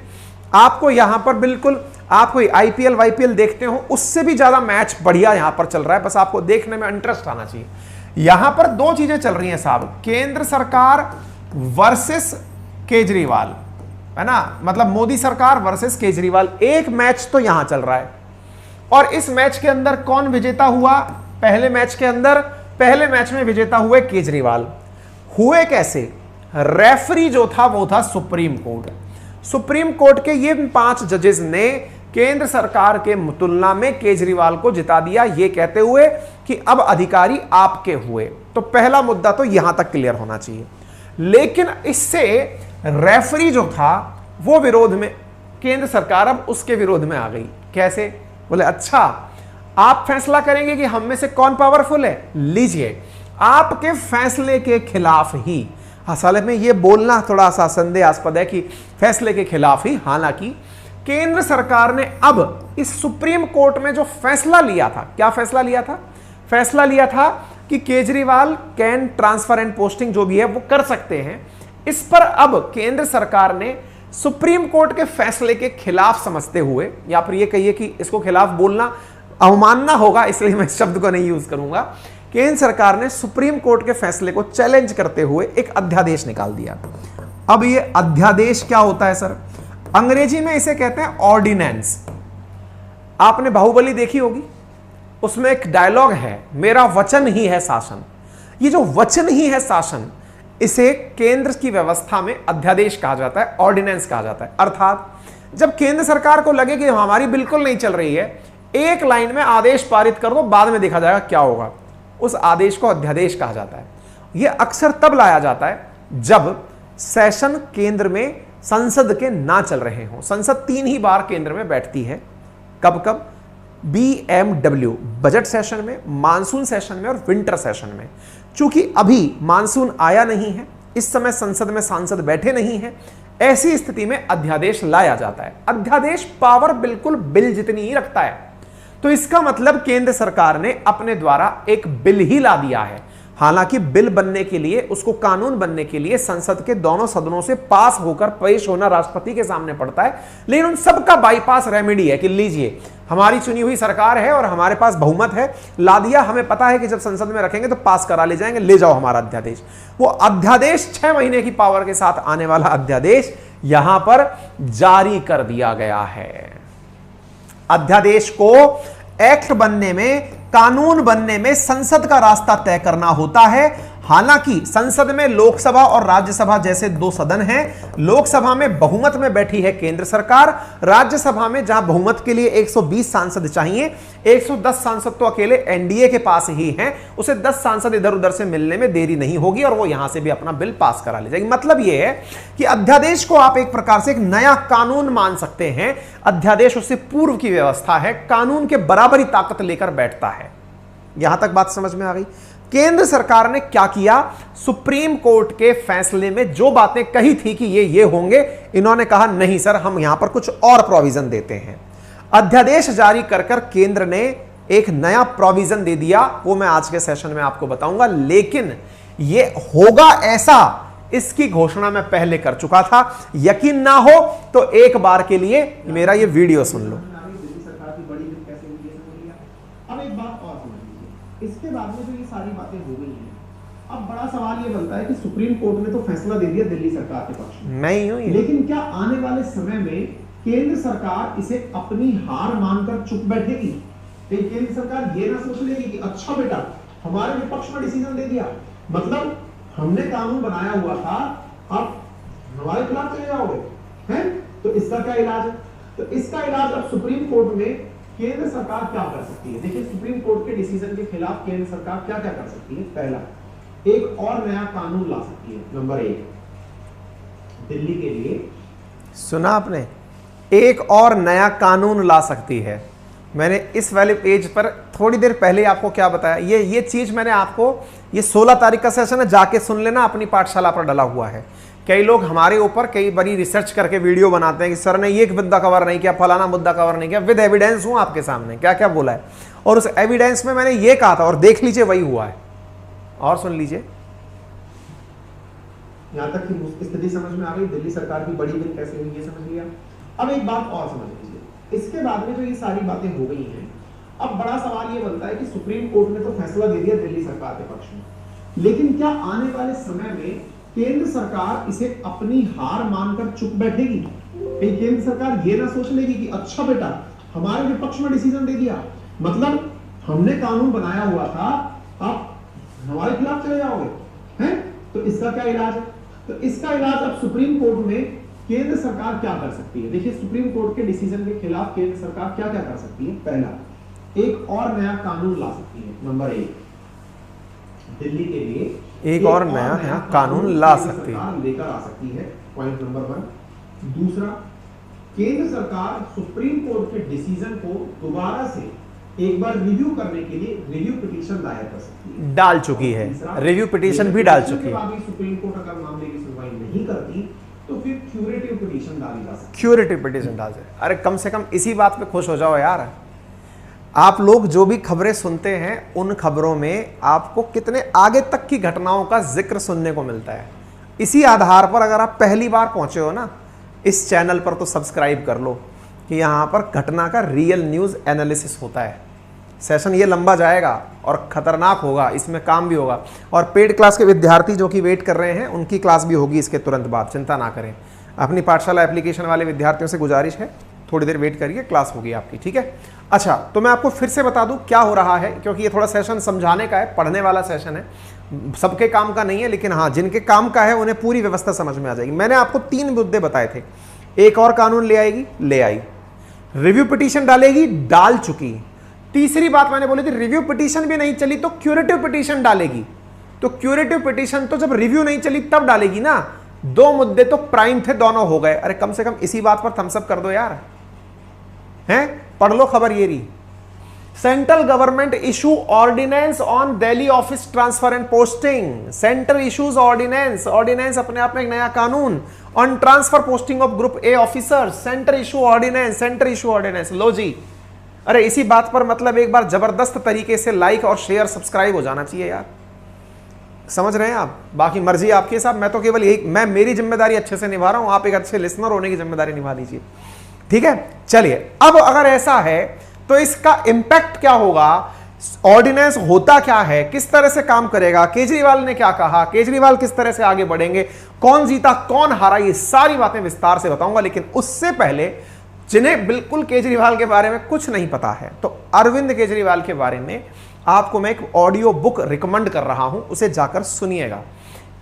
आपको यहां पर बिल्कुल, आप कोई आईपीएल वाईपीएल देखते हो उससे भी ज्यादा मैच बढ़िया यहां पर चल रहा है, बस आपको देखने में इंटरेस्ट आना चाहिए। यहां पर 2 चीजें चल रही हैं साहब, केंद्र सरकार वर्सेस केजरीवाल, है ना, मतलब मोदी सरकार वर्सेस केजरीवाल। एक मैच तो यहां चल रहा है और इस मैच के अंदर कौन विजेता हुआ? पहले मैच में विजेता हुए केजरीवाल। हुए कैसे? रेफरी जो था वो था सुप्रीम कोर्ट। सुप्रीम कोर्ट के ये 5 जजेस ने केंद्र सरकार के तुलना में केजरीवाल को जिता दिया, ये कहते हुए कि अब अधिकारी आपके हुए। तो पहला मुद्दा तो यहां तक क्लियर होना चाहिए। लेकिन इससे रेफरी जो था वो विरोध में, केंद्र सरकार अब उसके विरोध में आ गई। कैसे? बोले अच्छा आप फैसला करेंगे कि हम में से कौन पावरफुल है, लीजिए आपके फैसले के खिलाफ ही। असल में यह बोलना थोड़ा सा संदेहास्पद है कि फैसले के खिलाफ ही, हालांकि केंद्र सरकार ने अब इस सुप्रीम कोर्ट में जो फैसला लिया था, क्या फैसला लिया था? फैसला लिया था कि Kejriwal can transfer and posting जो भी है वो कर सकते हैं। इस पर अब केंद्र सरकार ने सुप्रीम कोर्ट के फैसले के खिलाफ समझते हुए, या फिर ये कहिए कि इसको खिलाफ बोलना अवमानना होगा इसलिए मैं इस शब्द को नहीं यूज करूंगा, केंद्र सरकार ने सुप्रीम कोर्ट के फैसले को चैलेंज करते हुए एक अध्यादेश निकाल दिया। अब ये अध्यादेश क्या होता है सर? अंग्रेजी में इसे कहते हैं ऑर्डिनेंस। आपने बाहुबली देखी होगी, उसमें एक डायलॉग है, मेरा वचन ही है शासन। ये जो वचन ही है शासन, इसे केंद्र की व्यवस्था में अध्यादेश कहा जाता है, ऑर्डिनेंस कहा जाता है। अर्थात जब केंद्र सरकार को लगे कि हमारी बिल्कुल नहीं चल रही है, एक लाइन में आदेश पारित कर दो, बाद में देखा जाएगा क्या होगा, उस आदेश को अध्यादेश कहा जाता है। यह अक्सर तब लाया जाता है जब सेशन केंद्र में संसद के ना चल रहे हों। संसद 3 ही बार केंद्र में बैठती है, कब कब? BMW बजट सेशन में, मानसून सेशन में और विंटर सेशन में। चूंकि अभी मानसून आया नहीं है, इस समय संसद में सांसद बैठे नहीं हैं, ऐसी स्थिति में अध्यादेश लाया जाता है। अध्यादेश पावर बिल्कुल बिल जितनी ही रखता है। तो इसका मतलब केंद्र सरकार ने अपने द्वारा एक बिल ही ला दिया है। हालांकि बिल बनने के लिए, उसको कानून बनने के लिए संसद के दोनों सदनों से पास होकर पेश होना राष्ट्रपति के सामने पड़ता है। लेकिन उन सबका बाईपास रेमेडी है कि लीजिए हमारी चुनी हुई सरकार है और हमारे पास बहुमत है, ला दिया, हमें पता है कि जब संसद में रखेंगे तो पास करा ले जाएंगे, ले जाओ हमारा अध्यादेश। वो अध्यादेश 6 महीने की पावर के साथ आने वाला अध्यादेश यहां पर जारी कर दिया गया है। अध्यादेश को एक्ट बनने में, कानून बनने में संसद का रास्ता तय करना होता है। हालांकि संसद में लोकसभा और राज्यसभा जैसे दो सदन हैं। लोकसभा में बहुमत में बैठी है केंद्र सरकार, राज्यसभा में जहां बहुमत के लिए 120 सांसद चाहिए, 110 सांसद तो अकेले एनडीए के पास ही हैं, उसे 10 सांसद इधर उधर से मिलने में देरी नहीं होगी और वो यहां से भी अपना बिल पास करा ले जाएगी। मतलब यह है कि अध्यादेश को आप एक प्रकार से एक नया कानून मान सकते हैं। अध्यादेश उससे पूर्व की व्यवस्था है, कानून के बराबरी ताकत लेकर बैठता है। यहां तक बात समझ में आ गई। केंद्र सरकार ने क्या किया, सुप्रीम कोर्ट के फैसले में जो बातें कही थी कि ये होंगे, इन्होंने कहा नहीं सर, हम यहां पर कुछ और प्रोविजन देते हैं। अध्यादेश जारी कर केंद्र ने एक नया प्रोविजन दे दिया, वो मैं आज के सेशन में आपको बताऊंगा। लेकिन ये होगा ऐसा, इसकी घोषणा मैं पहले कर चुका था। यकीन ना हो तो एक बार के लिए मेरा ये वीडियो सुन लो। अब एक बात और समझ लीजिए, इसके बाद में जो ये सारी बातें हो गई हैं, अब बड़ा सवाल ये बनता है कि सुप्रीम कोर्ट ने तो फैसला दे दिया दिल्ली सरकार के पक्ष में, मैं ही हूं, लेकिन क्या आने वाले समय में केंद्र सरकार इसे अपनी हार मानकर चुप बैठेगी? केंद्र सरकार ये ना सोच लेगी कि अच्छा बेटा हमारे विपक्ष में डिसीजन दे दिया, मतलब हमने कानून बनाया हुआ था, अब हमारे खिलाफ चले जाओगे हैं? तो इसका क्या इलाज है? तो इसका इलाज अब सुप्रीम कोर्ट में केंद्र सरकार क्या कर सकती है? देखिए, सुप्रीम कोर्ट के डिसीजन के खिलाफ केंद्र सरकार क्या क्या कर सकती है। पहला, एक और नया कानून ला सकती है। नंबर 1, दिल्ली के लिए, सुना आपने, एक और नया कानून ला सकती है। मैंने इस वाले पेज पर थोड़ी देर पहले आपको क्या बताया, ये चीज मैंने आपको, ये 16 तारीख का सेशन है, जाके सुन लेना, अपनी पाठशाला पर डला हुआ है। कई लोग हमारे ऊपर कई बड़ी रिसर्च करके वीडियो बनाते हैं कि सर ने ये मुद्दा कवर नहीं किया, फलाना मुद्दा कवर नहीं किया। विद एविडेंस हूं आपके सामने क्या क्या बोला है, और उस एविडेंस में मैंने ये कहा था, और देख लीजिए वही हुआ है। और सुन लीजिए, यहां तक कि स्थिति समझ में आ गई, दिल्ली सरकार की बड़ी बिल कैसे हुई ये समझ लिया। अब एक बात और समझ लीजिए, इसके बाद में जो ये सारी बातें हो गई हैं, अब बड़ा सवाल ये बनता है कि सुप्रीम कोर्ट ने तो फैसला दे दिया दिल्ली सरकार के पक्ष में, लेकिन क्या आने वाले समय में केंद्र सरकार इसे अपनी हार मानकर चुप बैठेगी? केंद्र सरकार ये ना सोच लेगी कि अच्छा बेटा हमारे विपक्ष में डिसीजन दे दिया, मतलब हमने कानून बनाया हुआ था, आप हमारे खिलाफ चले जाओगे हैं? तो इसका क्या इलाज है? तो इसका इलाज अब सुप्रीम कोर्ट में केंद्र सरकार क्या कर सकती है। देखिए, सुप्रीम कोर्ट के डिसीजन के खिलाफ केंद्र सरकार क्या क्या कर सकती है। पहला, एक और नया कानून ला सकती है। नंबर 1, दिल्ली के लिए एक और नया कानून ला सकती है, लेकर आ सकती है। Point number 1। दूसरा, केंद्र सरकार सुप्रीम कोर्ट के डिसीजन को दोबारा से एक बार रिव्यू करने के लिए रिव्यू पिटीशन दायर कर सकती है, डाल चुकी है, रिव्यू पिटीशन भी डाल चुकी है। सुप्रीम कोर्ट अगर मामले की सुनवाई नहीं करती तो फिर क्यूरेटिव पिटीशन डाली जा सकती है। क्यूरेटिव पिटीशन डाल सकते। अरे कम से कम इसी बात पे खुश हो जाओ यार। आप लोग जो भी खबरें सुनते हैं, उन खबरों में आपको कितने आगे तक की घटनाओं का जिक्र सुनने को मिलता है। इसी आधार पर अगर आप पहली बार पहुंचे हो ना इस चैनल पर, तो सब्सक्राइब कर लो कि यहाँ पर घटना का रियल न्यूज़ एनालिसिस होता है। सेशन ये लंबा जाएगा और खतरनाक होगा, इसमें काम भी होगा, और पेड क्लास के विद्यार्थी जो कि वेट कर रहे हैं उनकी क्लास भी होगी इसके तुरंत बाद, चिंता ना करें। अपनी पाठशाला एप्लीकेशन वाले विद्यार्थियों से गुजारिश है, थोड़ी देर वेट करिए, क्लास होगी आपकी, ठीक है। अच्छा, तो मैं आपको फिर से बता दूं क्या हो रहा है, क्योंकि ये थोड़ा सेशन समझाने का है, पढ़ने वाला सेशन है, सबके काम का नहीं है, लेकिन हाँ जिनके काम का है उन्हें पूरी व्यवस्था समझ में आ जाएगी। मैंने आपको 3 मुद्दे बताए थे। एक और कानून ले आएगी, ले आई, रिव्यू पिटीशन डालेगी, डाल चुकी। तीसरी बात मैंने बोली थी, रिव्यू पिटीशन भी नहीं चली तो क्यूरेटिव पिटीशन डालेगी। तो क्यूरेटिव पिटीशन तो जब रिव्यू नहीं चली तब डालेगी ना। 2 मुद्दे तो प्राइम थे, दोनों हो गए। अरे कम से कम इसी बात पर थम्स अप कर दो यार, हैं? पढ़ लो खबर ये रही। Central government issue ordinance on Delhi office transfer and posting. Centre issues ordinance, ordinance अपने आप में एक नया कानून, on transfer posting of group A officer. Centre issue ordinance, centre issue ordinance. लो जी, अरे इसी बात पर मतलब एक बार जबरदस्त तरीके से लाइक और शेयर सब्सक्राइब हो जाना चाहिए यार, समझ रहे हैं आप। बाकी मर्जी आपके साथ, मैं तो केवल यही, मैं मेरी जिम्मेदारी अच्छे से निभा रहा हूं, आप एक अच्छे लिसनर होने की जिम्मेदारी निभा लीजिए, ठीक है। चलिए, अब अगर ऐसा है तो इसका इंपैक्ट क्या होगा, ऑर्डिनेंस होता क्या है, किस तरह से काम करेगा, केजरीवाल ने क्या कहा, केजरीवाल किस तरह से आगे बढ़ेंगे, कौन जीता कौन हारा, ये सारी बातें विस्तार से बताऊंगा। लेकिन उससे पहले जिन्हें बिल्कुल केजरीवाल के बारे में कुछ नहीं पता है, तो अरविंद केजरीवाल के बारे में आपको मैं एक ऑडियो बुक रिकमेंड कर रहा हूं, उसे जाकर सुनिएगा।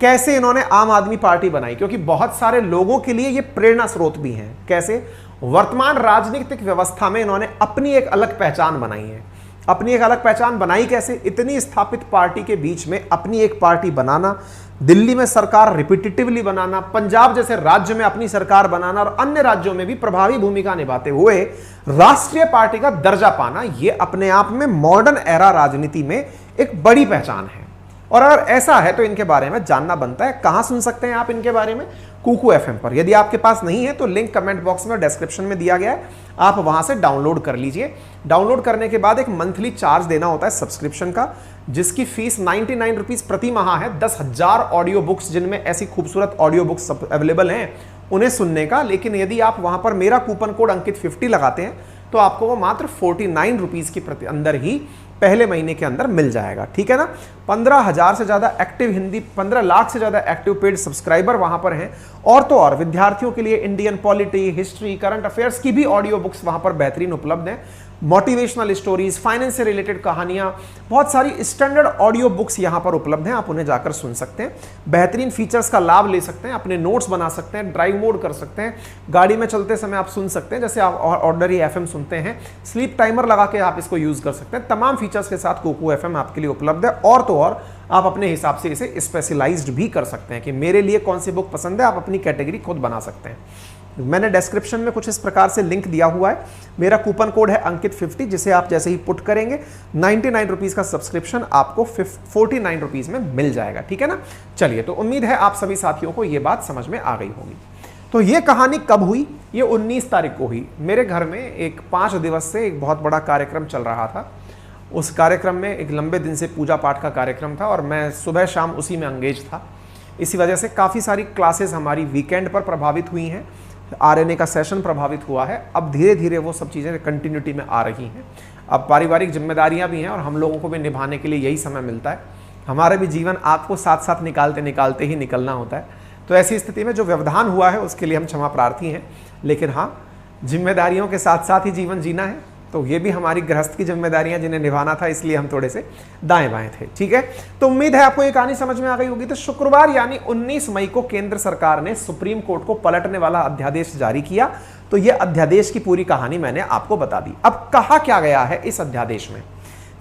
कैसे इन्होंने आम आदमी पार्टी बनाई, क्योंकि बहुत सारे लोगों के लिए ये प्रेरणा स्रोत भी हैं। कैसे वर्तमान राजनीतिक व्यवस्था में इन्होंने अपनी एक अलग पहचान बनाई है। अपनी एक अलग पहचान बनाई कैसे? इतनी स्थापित पार्टी के बीच में अपनी एक पार्टी बनाना, दिल्ली में सरकार रिपीटेटिवली बनाना, पंजाब जैसे राज्य में अपनी सरकार बनाना और अन्य राज्यों में भी प्रभावी भूमिका निभाते हुए राष्ट्रीय पार्टी का दर्जा पाना, यह अपने आप में मॉडर्न एरा राजनीति में एक बड़ी पहचान है। और अगर ऐसा है तो इनके बारे में जानना बनता है। कहां सुन सकते हैं आप इनके बारे में? कुकू एफएम पर। यदि आपके पास नहीं है तो लिंक कमेंट बॉक्स में डिस्क्रिप्शन में दिया गया है, आप वहां से डाउनलोड कर लीजिए। डाउनलोड करने के बाद एक मंथली चार्ज देना होता है सब्सक्रिप्शन का, जिसकी फीस 99 रुपीज प्रति माह है। 10,000 ऑडियो बुक्स, जिनमें ऐसी खूबसूरत ऑडियो बुक्स अवेलेबल हैं, उन्हें सुनने का। लेकिन यदि आप वहां पर मेरा कूपन कोड अंकित 50 लगाते हैं तो आपको वो मात्र 49 रुपीज के प्रति अंदर ही पहले महीने के अंदर मिल जाएगा। ठीक है ना? 15,000 से ज्यादा एक्टिव हिंदी, 15 लाख से ज्यादा एक्टिव पेड सब्सक्राइबर वहां पर हैं। और तो और विद्यार्थियों के लिए Indian polity, history, current affairs की भी ऑडियो बुक्स वहां पर बेहतरीन उपलब्ध हैं। मोटिवेशनल स्टोरीज, फाइनेंस से रिलेटेड कहानियां, बहुत सारी स्टैंडर्ड ऑडियो बुक्स यहां पर उपलब्ध हैं। आप उन्हें जाकर सुन सकते हैं, बेहतरीन फीचर्स का लाभ ले सकते हैं, अपने नोट्स बना सकते हैं, ड्राइव मोड कर सकते हैं, गाड़ी में चलते समय आप सुन सकते हैं, जैसे आप ऑर्डिनरी एफएम सुनते हैं, स्लीप टाइमर लगा के आप इसको यूज कर सकते हैं। तमाम फीचर्स के साथ कुकू एफएम आपके लिए उपलब्ध है। और तो और आप अपने हिसाब से इसे स्पेशलाइज्ड भी कर सकते हैं कि मेरे लिए कौन सी बुक पसंद है, आप अपनी कैटेगरी खुद बना सकते हैं। मैंने डिस्क्रिप्शन में कुछ इस प्रकार से लिंक दिया हुआ है। मेरा कूपन कोड है अंकित 50, जिसे आप जैसे ही पुट करेंगे 99 रुपीज का सब्सक्रिप्शन आपको 49 रुपीज में मिल जाएगा। ठीक है ना? चलिए, तो उम्मीद है आप सभी साथियों को यह बात समझ में आ गई होगी। तो ये कहानी कब हुई? ये 19 तारीख को हुई। मेरे घर में एक 5 दिवस से एक बहुत बड़ा कार्यक्रम चल रहा था। उस कार्यक्रम में एक लंबे दिन से पूजा पाठ का कार्यक्रम था और मैं सुबह शाम उसी में एंगेज था। इसी वजह से काफ़ी सारी क्लासेस हमारी वीकेंड पर प्रभावित हुई हैं। आरएनए का सेशन प्रभावित हुआ है। अब धीरे धीरे वो सब चीज़ें कंटिन्यूटी में आ रही हैं। अब पारिवारिक जिम्मेदारियां भी हैं और हम लोगों को भी निभाने के लिए यही समय मिलता है। हमारा भी जीवन आपको साथ साथ निकालते निकालते ही निकलना होता है। तो ऐसी स्थिति में जो व्यवधान हुआ है उसके लिए हम क्षमा प्रार्थी हैं। लेकिन हाँ, जिम्मेदारियों के साथ साथ ही जीवन जीना है, तो ये भी हमारी गृहस्थ की जिम्मेदारियां जिन्हें निभाना था, इसलिए हम थोड़े से दाएं बाएं थे। ठीक है, तो उम्मीद है आपको ये कहानी समझ में आ गई होगी। तो शुक्रवार यानी 19 मई को केंद्र सरकार ने सुप्रीम कोर्ट को पलटने वाला अध्यादेश जारी किया। तो ये अध्यादेश की पूरी कहानी मैंने आपको बता दी। अब कहा क्या गया है इस अध्यादेश में?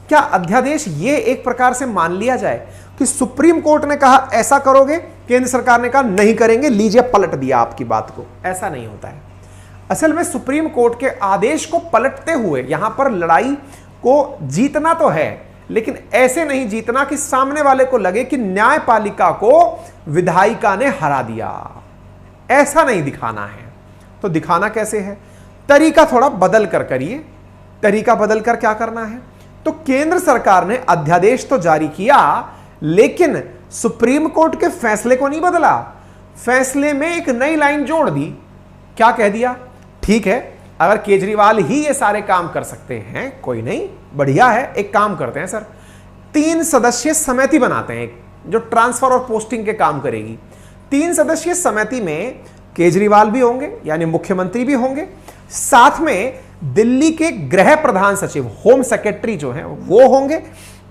क्या अध्यादेश ये एक प्रकार से मान लिया जाए कि सुप्रीम कोर्ट ने कहा ऐसा करोगे, केंद्र सरकार ने कहा नहीं करेंगे, लीजिए पलट दिया आपकी बात को? ऐसा नहीं होता है। असल में सुप्रीम कोर्ट के आदेश को पलटते हुए यहां पर लड़ाई को जीतना तो है, लेकिन ऐसे नहीं जीतना कि सामने वाले को लगे कि न्यायपालिका को विधायिका ने हरा दिया। ऐसा नहीं दिखाना है। तो दिखाना कैसे है? तरीका थोड़ा बदल कर करिए। तरीका बदल कर क्या करना है? तो केंद्र सरकार ने अध्यादेश तो जारी किया, लेकिन सुप्रीम कोर्ट के फैसले को नहीं बदला। फैसले में एक नई लाइन जोड़ दी। क्या कह दिया? ठीक है, अगर केजरीवाल ही ये सारे काम कर सकते हैं, कोई नहीं, बढ़िया है, एक काम करते हैं सर, 3 सदस्यीय समिति बनाते हैं जो ट्रांसफर और पोस्टिंग के काम करेगी। 3 सदस्यीय समिति में केजरीवाल भी होंगे, यानी मुख्यमंत्री भी होंगे, साथ में दिल्ली के गृह प्रधान सचिव, होम सेक्रेटरी जो हैं वो होंगे।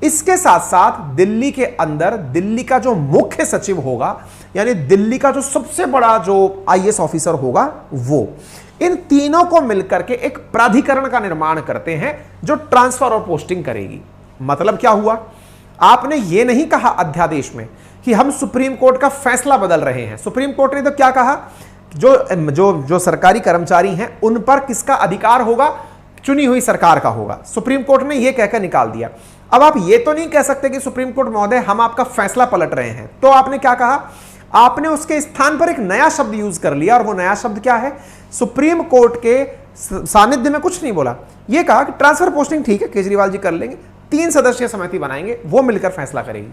इसके साथ साथ दिल्ली के अंदर दिल्ली का जो मुख्य सचिव होगा, यानी दिल्ली का जो सबसे बड़ा जो आईएएस ऑफिसर होगा वो, इन तीनों को मिलकर के एक प्राधिकरण का निर्माण करते हैं जो ट्रांसफर और पोस्टिंग करेगी। मतलब क्या हुआ? आपने ये नहीं कहा अध्यादेश में कि हम सुप्रीम कोर्ट का फैसला बदल रहे हैं। सुप्रीम कोर्ट ने तो क्या कहा? जो सरकारी कर्मचारी हैं उन पर किसका अधिकार होगा? चुनी हुई सरकार का होगा। सुप्रीम कोर्ट ने यह कहकर निकाल दिया। अब आप ये तो नहीं कह सकते कि सुप्रीम कोर्ट महोदय हम आपका फैसला पलट रहे हैं। तो आपने क्या कहा? आपने उसके स्थान पर एक नया शब्द यूज कर लिया। और वो नया शब्द क्या है? सुप्रीम कोर्ट के सानिध्य में कुछ नहीं बोला, यह कहा कि ट्रांसफर पोस्टिंग ठीक है, केजरीवाल जी कर लेंगे, 3 सदस्यीय समिति बनाएंगे, वो मिलकर फैसला करेगी।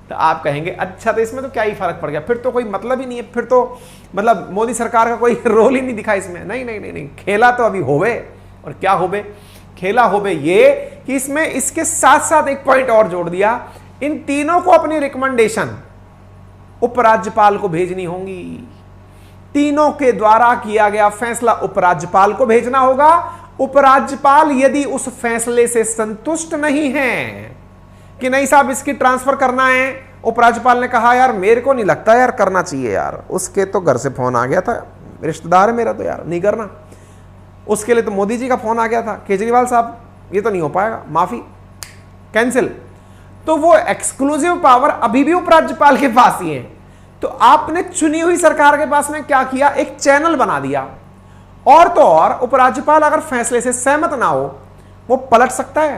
तो आप कहेंगे अच्छा, तो इसमें तो क्या ही फर्क पड़ गया, फिर तो कोई मतलब ही नहीं है, फिर तो मतलब मोदी सरकार का कोई रोल ही नहीं दिखा इसमें। नहीं नहीं नहीं नहीं, खेला तो अभी होवे। और क्या होवे? खेला होवे ये कि इसमें इसके साथ साथ एक पॉइंट और जोड़ दिया, इन तीनों को अपनी रिकमेंडेशन उपराज्यपाल को भेजनी होंगी। तीनों के द्वारा किया गया फैसला उपराज्यपाल को भेजना होगा। उपराज्यपाल यदि उस फैसले से संतुष्ट नहीं है कि नहीं साहब इसकी ट्रांसफर करना है। उपराज्यपाल ने कहा यार मेरे को नहीं लगता यार करना चाहिए यार, उसके तो घर से फोन आ गया था, रिश्तेदार है मेरा, तो यार नहीं करना। उसके लिए तो मोदी जी का फोन आ गया था, केजरीवाल साहब ये तो नहीं हो पाएगा, माफी, कैंसिल। तो वो एक्सक्लूसिव पावर अभी भी उपराज्यपाल के पास ही है। तो आपने चुनी हुई सरकार के पास में क्या किया, एक चैनल बना दिया। और तो और उपराज्यपाल अगर फैसले से सहमत ना हो वो पलट सकता है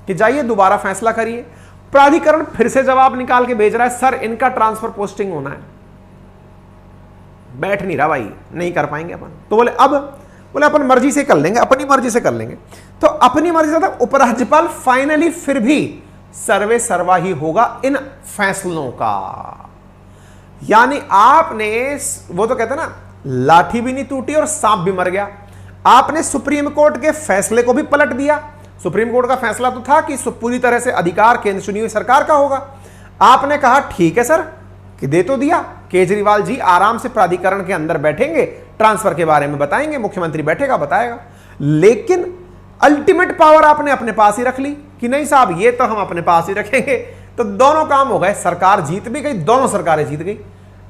कि जाइए दोबारा फैसला करिए। प्राधिकरण फिर से जवाब निकाल के भेज रहा है, सर इनका ट्रांसफर पोस्टिंग होना है। बैठ नहीं रहा भाई, नहीं कर पाएंगे अपन। तो बोले अपन मर्जी से कर लेंगे, अपनी मर्जी से कर लेंगे। तो अपनी मर्जी से तो उपराज्यपाल फाइनली फिर भी सर्वे सर्वा ही होगा इन फैसलों का। यानी आपने, वो तो कहते हैं ना, लाठी भी नहीं टूटी और सांप भी मर गया। आपने सुप्रीम कोर्ट के फैसले को भी पलट दिया। सुप्रीम कोर्ट का फैसला तो था कि पूरी तरह से अधिकार केंद्र चुनी हुई सरकार का होगा। आपने कहा ठीक है सर, कि दे तो दिया, केजरीवाल जी आराम से प्राधिकरण के अंदर बैठेंगे, ट्रांसफर के बारे में बताएंगे, मुख्यमंत्री बैठेगा बताएगा। लेकिन अल्टीमेट पावर आपने अपने पास ही रख ली कि नहीं साहब ये तो हम अपने पास ही रखेंगे। तो दोनों काम हो गए, सरकार जीत भी गई, दोनों सरकारें जीत गई।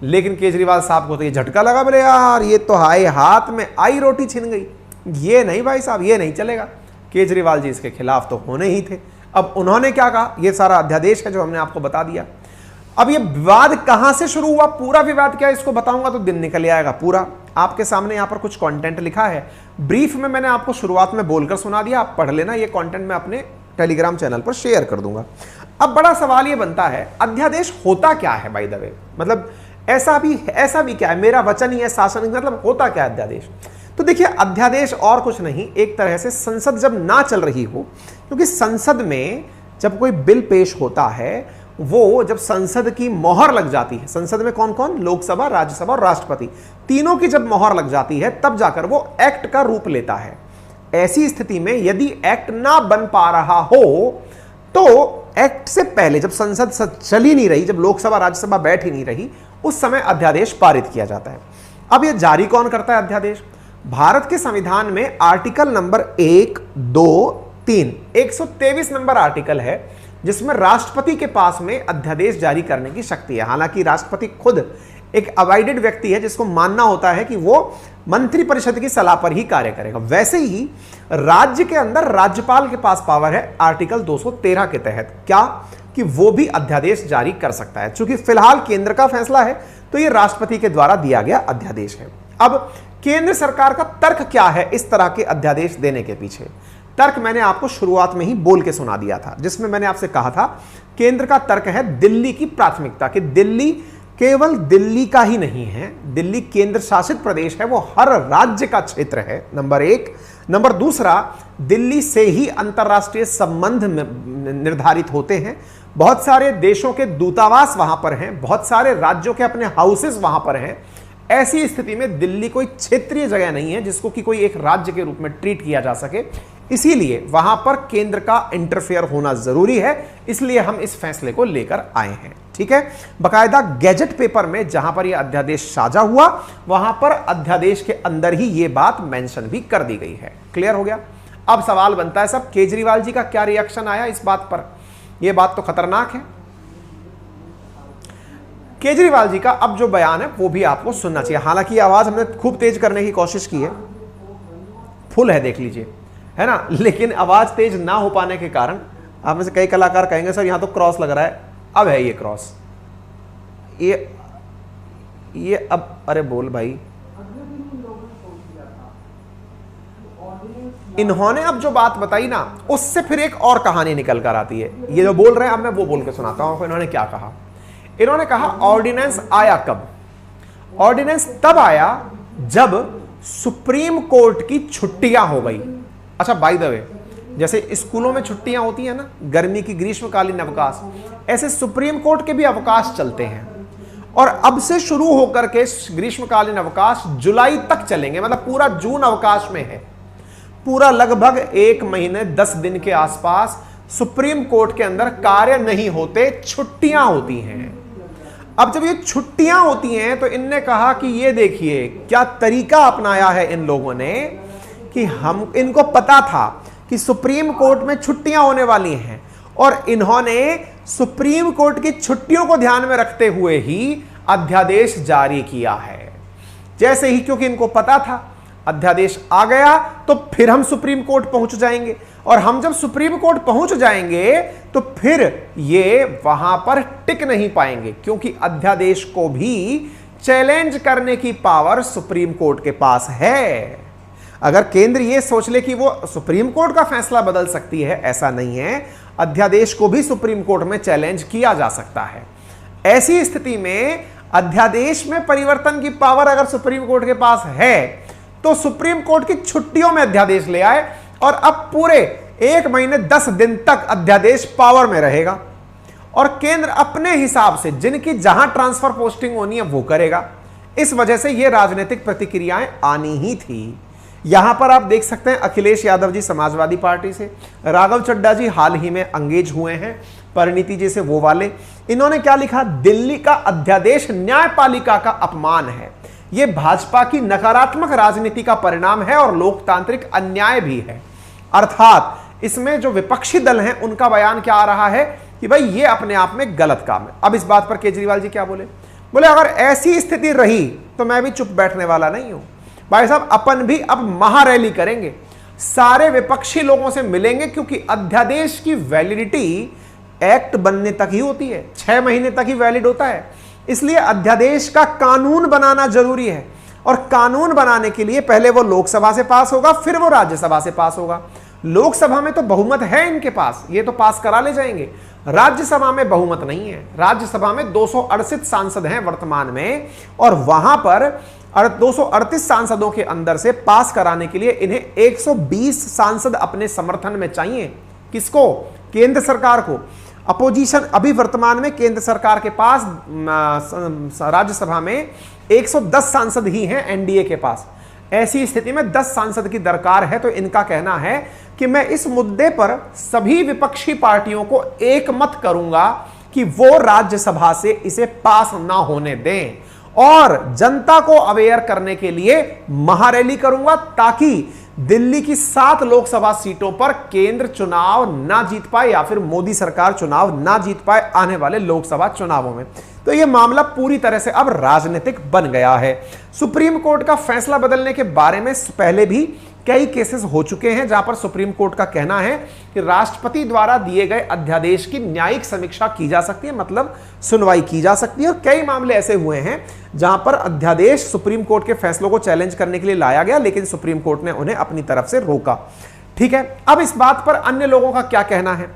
लेकिन केजरीवाल साहब को तो ये झटका लगा, बोले यार ये तो हाय हाथ में आई रोटी छिन गई, ये नहीं भाई साहब, ये नहीं चलेगा। केजरीवाल जी इसके खिलाफ तो होने ही थे। अब उन्होंने क्या कहा, ये सारा अध्यादेश है जो हमने आपको बता दिया। अब ये विवाद कहां से शुरू हुआ, पूरा विवाद क्या है इसको बताऊंगा तो दिन निकल आएगा पूरा। आपके सामने यहां पर कुछ कंटेंट लिखा है, ब्रीफ में मैंने आपको शुरुआत में बोलकर सुना दिया, आप पढ़ लेना। ये कंटेंट मैं अपने टेलीग्राम चैनल पर शेयर कर दूंगा। अब बड़ा सवाल ये बनता है, अध्यादेश होता क्या है बाय द वे, मतलब ऐसा भी क्या है, मेरा वचन ही है शासन, मतलब होता क्या है अध्यादेश। तो देखिए अध्यादेश और कुछ नहीं, एक तरह से संसद जब ना चल रही हो, क्योंकि संसद में जब कोई बिल पेश होता है, वो जब संसद की मोहर लग जाती है, संसद में कौन कौन, लोकसभा, राज्यसभा और राष्ट्रपति, तीनों की जब मोहर लग जाती है तब जाकर वो एक्ट का रूप लेता है। ऐसी स्थिति में यदि एक्ट ना बन पा रहा हो तो एक्ट से पहले जब संसद चल ही नहीं रही, जब लोकसभा राज्यसभा बैठ ही नहीं रही, उस समय अध्यादेश पारित किया जाता है। अब यह जारी कौन करता है अध्यादेश, भारत के संविधान में आर्टिकल नंबर 1, 2, 3, 123 नंबर आर्टिकल है जिसमें राष्ट्रपति के पास में अध्यादेश जारी करने की शक्ति है। हालांकि राष्ट्रपति खुद एक अवाइडेड व्यक्ति है जिसको मानना होता है कि वो मंत्रिपरिषद की सलाह पर ही कार्य करेगा। वैसे ही राज्य के अंदर राज्यपाल के पास पावर है आर्टिकल 213 के तहत, क्या कि वो भी अध्यादेश जारी कर सकता है। चूंकि फिलहाल केंद्र का फैसला है तो ये राष्ट्रपति के द्वारा दिया गया अध्यादेश है। अब केंद्र सरकार का तर्क क्या है इस तरह के अध्यादेश देने के पीछे, तर्क मैंने आपको शुरुआत में ही बोल के सुना दिया था, जिसमें मैंने आपसे कहा था केंद्र का तर्क है दिल्ली की प्राथमिकता, कि दिल्ली केवल दिल्ली का ही नहीं है, दिल्ली केंद्र शासित प्रदेश है, वो हर राज्य का क्षेत्र है, नंबर एक। नंबर दूसरा, दिल्ली से ही अंतरराष्ट्रीय संबंध निर्धारित होते हैं, बहुत सारे देशों के दूतावास वहां पर हैं, बहुत सारे राज्यों के अपने हाउसेस वहां पर हैं। ऐसी स्थिति में दिल्ली कोई क्षेत्रीय जगह नहीं है जिसको कि कोई एक राज्य के रूप में ट्रीट किया जा सके, इसीलिए वहां पर केंद्र का इंटरफेयर होना जरूरी है, इसलिए हम इस फैसले को लेकर आए हैं। ठीक है, बकायदा गैजेट पेपर में जहां पर यह अध्यादेश साझा हुआ वहां पर अध्यादेश के अंदर ही यह बात मेंशन भी कर दी गई है। क्लियर हो गया। अब सवाल बनता है सब केजरीवाल जी का क्या रिएक्शन आया इस बात पर, यह बात तो खतरनाक है। केजरीवाल जी का अब जो बयान है वो भी आपको सुनना चाहिए। हालांकि आवाज हमने खूब तेज करने की कोशिश की है, फुल है देख लीजिए, है ना, लेकिन आवाज तेज ना हो पाने के कारण आप में से कई कलाकार कहेंगे सर यहां तो क्रॉस लग रहा है, अब है ये क्रॉस, ये अब, अरे बोल भाई, इन्होंने अब जो बात बताई ना उससे फिर एक और कहानी निकल कर आती है। ये जो बोल रहे हैं अब मैं वो बोल के सुनाता हूं इन्होंने क्या कहा। इन्होंने कहा ऑर्डिनेंस आया कब, ऑर्डिनेंस तब आया जब सुप्रीम कोर्ट की छुट्टियां हो गई। अच्छा बाय द वे, जैसे स्कूलों में छुट्टियां होती है ना, गर्मी की ग्रीष्मकालीन अवकाश, ऐसे सुप्रीम कोर्ट के भी अवकाश चलते हैं और अब से शुरू होकर के ग्रीष्मकालीन अवकाश जुलाई तक चलेंगे, मतलब पूरा जून अवकाश में है, पूरा लगभग 1 महीने 10 दिन के आसपास सुप्रीम कोर्ट के अंदर कार्य नहीं होते, छुट्टियां होती हैं। अब जब ये छुट्टियां होती हैं तो इनने कहा कि ये देखिए क्या तरीका अपनाया है इन लोगों ने, कि हम, इनको पता था कि सुप्रीम कोर्ट में छुट्टियां होने वाली हैं और इन्होंने सुप्रीम कोर्ट की छुट्टियों को ध्यान में रखते हुए ही अध्यादेश जारी किया है। जैसे ही, क्योंकि इनको पता था अध्यादेश आ गया तो फिर हम सुप्रीम कोर्ट पहुंच जाएंगे, और हम जब सुप्रीम कोर्ट पहुंच जाएंगे तो फिर ये वहां पर टिक नहीं पाएंगे, क्योंकि अध्यादेश को भी चैलेंज करने की पावर सुप्रीम कोर्ट के पास है। अगर केंद्र ये सोच ले कि वो सुप्रीम कोर्ट का फैसला बदल सकती है, ऐसा नहीं है। अध्यादेश को भी सुप्रीम कोर्ट में चैलेंज किया जा सकता है। ऐसी स्थिति में अध्यादेश में परिवर्तन की पावर अगर सुप्रीम कोर्ट के पास है तो सुप्रीम कोर्ट की छुट्टियों में अध्यादेश ले आए, और अब पूरे 1 महीने 10 दिन तक अध्यादेश पावर में रहेगा, और केंद्र अपने हिसाब से जिनकी जहां ट्रांसफर पोस्टिंग होनी है वो करेगा। इस वजह से ये राजनीतिक प्रतिक्रियाएं आनी ही थी। यहां पर आप देख सकते हैं अखिलेश यादव जी समाजवादी पार्टी से, राघव चड्ढा जी हाल ही में एंगेज हुए हैं, परिणीति जी से वो वाले। इन्होंने क्या लिखा? दिल्ली का अध्यादेश न्यायपालिका का अपमान है, यह भाजपा की नकारात्मक राजनीति का परिणाम है और लोकतांत्रिक अन्याय भी है। अर्थात इसमें जो विपक्षी दल हैं उनका बयान क्या आ रहा है कि भाई ये अपने आप में गलत काम है। अब इस बात पर केजरीवाल जी क्या बोले? बोले अगर ऐसी स्थिति रही तो मैं भी चुप बैठने वाला नहीं हूं भाई साहब, अपन भी अब महारैली करेंगे, सारे विपक्षी लोगों से मिलेंगे, क्योंकि अध्यादेश की वैलिडिटी एक्ट बनने तक ही होती है, 6 महीने तक ही वैलिड होता है। इसलिए अध्यादेश का कानून बनाना जरूरी है, और कानून बनाने के लिए पहले वो लोकसभा से पास होगा, फिर वो राज्यसभा से पास होगा। लोकसभा में तो बहुमत है इनके पास, ये तो पास करा ले जाएंगे। राज्यसभा में बहुमत नहीं है। राज्यसभा में 268 सांसद हैं वर्तमान में, और वहां पर 238 सांसदों के अंदर से पास कराने के लिए इन्हें 120 सांसद अपने समर्थन में चाहिए। किसको? केंद्र सरकार को। अपोजिशन अभी वर्तमान में केंद्र सरकार के पास राज्यसभा में 110 सांसद ही हैं एनडीए के पास। ऐसी स्थिति में 10 सांसद की दरकार है। तो इनका कहना है कि मैं इस मुद्दे पर सभी विपक्षी पार्टियों को एक मत करूंगा कि वो राज्यसभा से इसे पास ना होने दें, और जनता को अवेयर करने के लिए महारैली करूंगा, ताकि दिल्ली की 7 लोकसभा सीटों पर केंद्र चुनाव ना जीत पाए, या फिर मोदी सरकार चुनाव ना जीत पाए आने वाले लोकसभा चुनावों में। तो यह मामला पूरी तरह से अब राजनीतिक बन गया है। सुप्रीम कोर्ट का फैसला बदलने के बारे में पहले भी कई केसेस हो चुके हैं, जहां पर सुप्रीम कोर्ट का कहना है कि राष्ट्रपति द्वारा दिए गए अध्यादेश की न्यायिक समीक्षा की जा सकती है, मतलब सुनवाई की जा सकती है। और कई मामले ऐसे हुए हैं जहां पर अध्यादेश सुप्रीम कोर्ट के फैसलों को चैलेंज करने के लिए लाया गया, लेकिन सुप्रीम कोर्ट ने उन्हें अपनी तरफ से रोका। ठीक है, अब इस बात पर अन्य लोगों का क्या कहना है?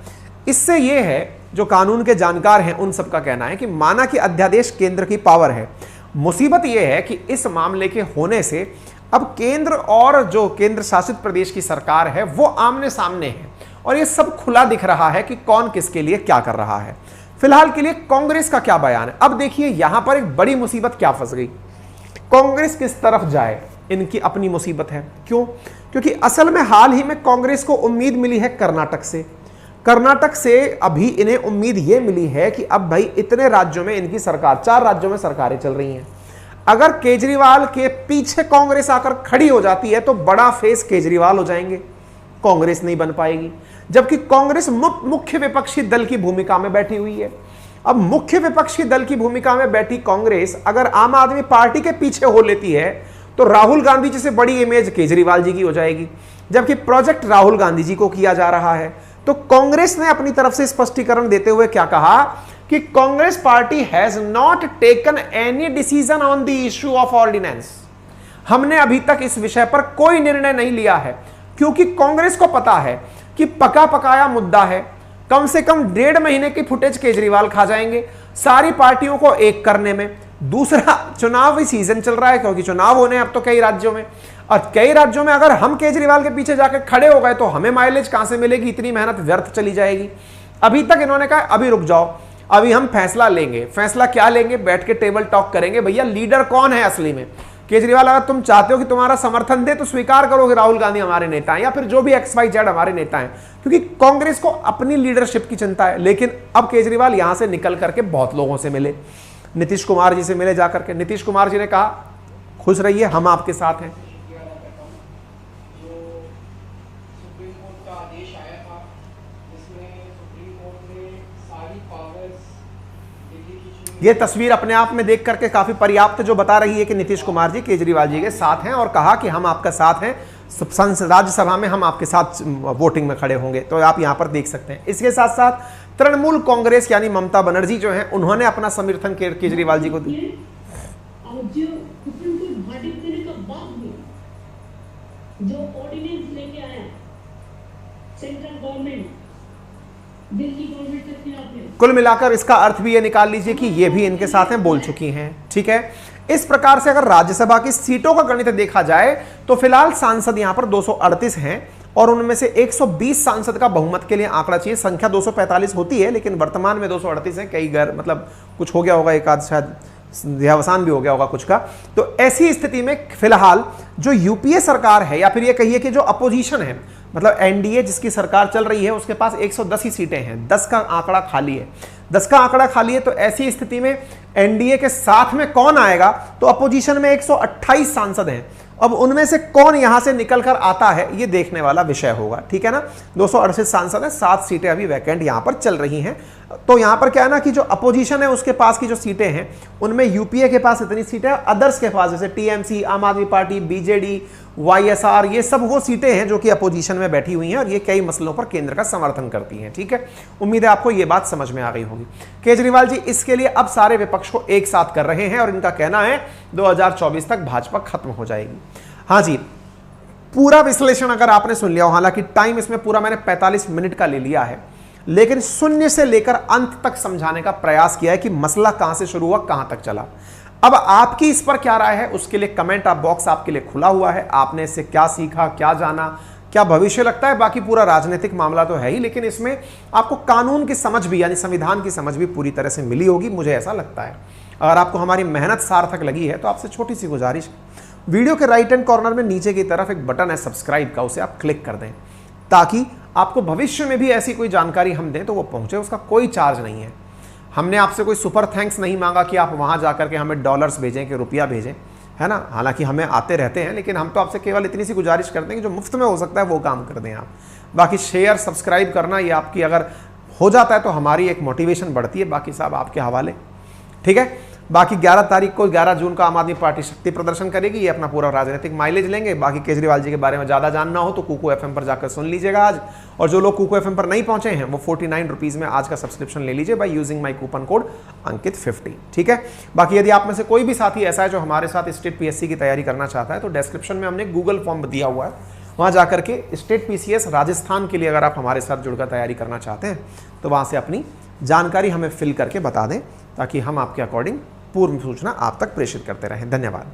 इससे यह है, जो कानून के जानकार हैं उन सबका कहना है कि माना कि अध्यादेश केंद्र की पावर है, मुसीबत यह है कि इस मामले के होने से अब केंद्र और जो केंद्र शासित प्रदेश की सरकार है वो आमने सामने है, और ये सब खुला दिख रहा है कि कौन किसके लिए क्या कर रहा है। फिलहाल के लिए कांग्रेस का क्या बयान है? अब देखिए यहां पर एक बड़ी मुसीबत क्या फंस गई। कांग्रेस किस तरफ जाए, इनकी अपनी मुसीबत है। क्यों? क्योंकि असल में हाल ही में कांग्रेस को उम्मीद मिली है कर्नाटक से। कर्नाटक से अभी इन्हें उम्मीद यह मिली है कि अब भाई इतने राज्यों में इनकी सरकार, 4 राज्यों में सरकारें चल रही हैं, अगर केजरीवाल के पीछे कांग्रेस आकर खड़ी हो जाती है तो बड़ा फेस केजरीवाल हो जाएंगे, कांग्रेस नहीं बन पाएगी। जबकि कांग्रेस मुख्य विपक्षी दल की भूमिका में बैठी हुई है। अब मुख्य विपक्षी दल की भूमिका में बैठी कांग्रेस अगर आम आदमी पार्टी के पीछे हो लेती है तो राहुल गांधी जी से बड़ी इमेज केजरीवाल जी की हो जाएगी, जबकि प्रोजेक्ट राहुल गांधी जी को किया जा रहा है। तो कांग्रेस ने अपनी तरफ से स्पष्टीकरण देते हुए क्या कहा कि Congress party has not taken any decision on the issue of ordinance. हमने अभी तक इस विषय पर कोई निर्णय नहीं लिया है, क्योंकि कांग्रेस को पता है कि पका पकाया मुद्दा है। कम से कम 1.5 महीने की फुटेज केजरीवाल खा जाएंगे सारी पार्टियों को एक करने में। दूसरा, चुनावी सीजन चल रहा है, क्योंकि चुनाव होने अब तो कई राज्यों में, और कई राज्यों में अगर हम केजरीवाल के पीछे जाकर खड़े हो गए तो हमें माइलेज कहां से मिलेगी, इतनी मेहनत व्यर्थ चली जाएगी। अभी तक इन्होंने कहा अभी रुक जाओ, अभी हम फैसला लेंगे। फैसला क्या लेंगे? बैठ के टेबल टॉक करेंगे, भैया लीडर कौन है असली में। केजरीवाल अगर तुम चाहते हो कि तुम्हारा समर्थन दे तो स्वीकार करो कि राहुल गांधी हमारे नेता हैं, या फिर जो भी XYZ हमारे नेता हैं, क्योंकि कांग्रेस को अपनी लीडरशिप की चिंता है। लेकिन अब केजरीवाल यहां से निकल करके बहुत लोगों से मिले, नीतीश कुमार जी से मिले जाकर के। नीतीश कुमार जी ने कहा खुश रहिए, हम आपके साथ हैं। सुप्रीम कोर्ट का आदेश आया था जिसमें सुप्रीम कोर्ट ये तस्वीर अपने आप में देख करके काफी पर्याप्त जो बता रही है कि नीतीश कुमार जी केजरीवाल जी के साथ हैं और कहा कि हम आपका साथ हैं, राज्यसभा में हम आपके साथ वोटिंग में खड़े होंगे। तो आप यहां पर देख सकते हैं। इसके साथ साथ तृणमूल कांग्रेस यानी ममता बनर्जी जो है उन्होंने अपना समर्थन केजरीवाल जी को जो ऑर्डिनेंस लेके आया सेंट्रल गवर्नमेंट दिल्ली गवर्नमेंट के खिलाफ है। कुल मिलाकर इसका अर्थ भी ये निकाल लीजिए कि ये भी इनके साथ हैं, बोल चुकी हैं। ठीक है, इस प्रकार से अगर राज्यसभा की सीटों का गणित देखा जाए तो फिलहाल सांसद यहां पर 238 हैं और उनमें से 120 सांसद का बहुमत के लिए आंकड़ा चाहिए। संख्या 245 होती है लेकिन वर्तमान में 238 है। कई मतलब कुछ हो गया होगा, एक आध शायद देहावसान भी हो गया होगा कुछ का। तो ऐसी स्थिति में फिलहाल जो यूपीए सरकार है या फिर ये कहिए कि जो अपोजिशन है, मतलब एनडीए जिसकी सरकार चल रही है, उसके पास 110 ही सीटें हैं। 10 का आंकड़ा खाली है, 10 का आंकड़ा खाली है। तो ऐसी स्थिति में एनडीए के साथ में कौन आएगा? तो अपोजिशन में 128 सांसद हैं। अब उनमें से कौन यहां से निकलकर आता है ये देखने वाला विषय होगा। ठीक है ना, 268 सांसद हैं, 7 सीटें अभी वैकेंट यहां पर चल रही हैं। तो यहां पर क्या है ना कि जो अपोजिशन है उसके पास की जो सीटें हैं उनमें यूपीए के पास इतनी सीटें, अदर्स के पास जैसे टीएमसी, आम आदमी पार्टी, बीजेडी, वाईएसआर, ये सब वो सीटें हैं जो कि अपोजिशन में बैठी हुई हैं और ये कई मसलों पर केंद्र का समर्थन करती हैं। ठीक है, उम्मीद है आपको ये बात समझ में आ गई होगी। केजरीवाल जी इसके लिए अब सारे विपक्ष को एक साथ कर रहे हैं और इनका कहना है 2024 तक भाजपा खत्म हो जाएगी। हाँ जी, पूरा विश्लेषण अगर आपने सुन लिया हो, हालांकि टाइम इसमें पूरा मैंने 45 मिनट का ले लिया है, लेकिन शून्य से लेकर अंत तक समझाने का प्रयास किया है कि मसला कहां से शुरू हुआ, कहां तक चला। अब आपकी इस पर क्या राय है उसके लिए कमेंट बॉक्स आपके लिए खुला हुआ है। आपने इससे क्या सीखा, क्या जाना, क्या भविष्य लगता है? बाकी पूरा राजनीतिक मामला तो है ही, लेकिन इसमें आपको कानून की समझ भी यानी संविधान की समझ भी पूरी तरह से मिली होगी, मुझे ऐसा लगता है। अगर आपको हमारी मेहनत सार्थक लगी है तो आपसे छोटी सी गुजारिश, वीडियो के राइट हैंड कॉर्नर में नीचे की तरफ एक बटन है सब्सक्राइब का, उसे आप क्लिक कर दें ताकि आपको भविष्य में भी ऐसी कोई जानकारी हम दें तो वो पहुंचे। उसका कोई चार्ज नहीं है। हमने आपसे कोई सुपर थैंक्स नहीं मांगा कि आप वहां जाकर के हमें डॉलर्स भेजें कि रुपया भेजें, है ना। हालांकि हमें आते रहते हैं, लेकिन हम तो आपसे केवल इतनी सी गुजारिश करते हैं कि जो मुफ्त में हो सकता है वो काम कर दें आप। बाकी शेयर सब्सक्राइब करना ये आपकी अगर हो जाता है तो हमारी एक मोटिवेशन बढ़ती है, बाकी साहब आपके हवाले। ठीक है, बाकी 11 तारीख को 11 जून को आम आदमी पार्टी शक्ति प्रदर्शन करेगी, ये अपना पूरा राजनीतिक माइलेज लेंगे। बाकी केजरीवाल जी के बारे में ज़्यादा जानना हो तो कुकू एफएम पर जाकर सुन लीजिएगा आज। और जो लोग कुकू एफएम पर नहीं पहुंचे हैं वो 49 रुपीज़ में आज का सब्सक्रिप्शन ले लीजिए by using my coupon code Ankit 50। ठीक है, बाकी यदि आप में से कोई भी साथी ऐसा है जो हमारे साथ स्टेट पीएससी की तैयारी करना चाहता है तो डिस्क्रिप्शन में हमने गूगल फॉर्म दिया हुआ है, वहाँ जाकर के स्टेट पीसीएस राजस्थान के लिए अगर आप हमारे साथ जुड़कर तैयारी करना चाहते हैं तो वहाँ से अपनी जानकारी हमें फिल करके बता दें ताकि हम आपके अकॉर्डिंग पूर्व सूचना आप तक प्रेषित करते रहें। धन्यवाद।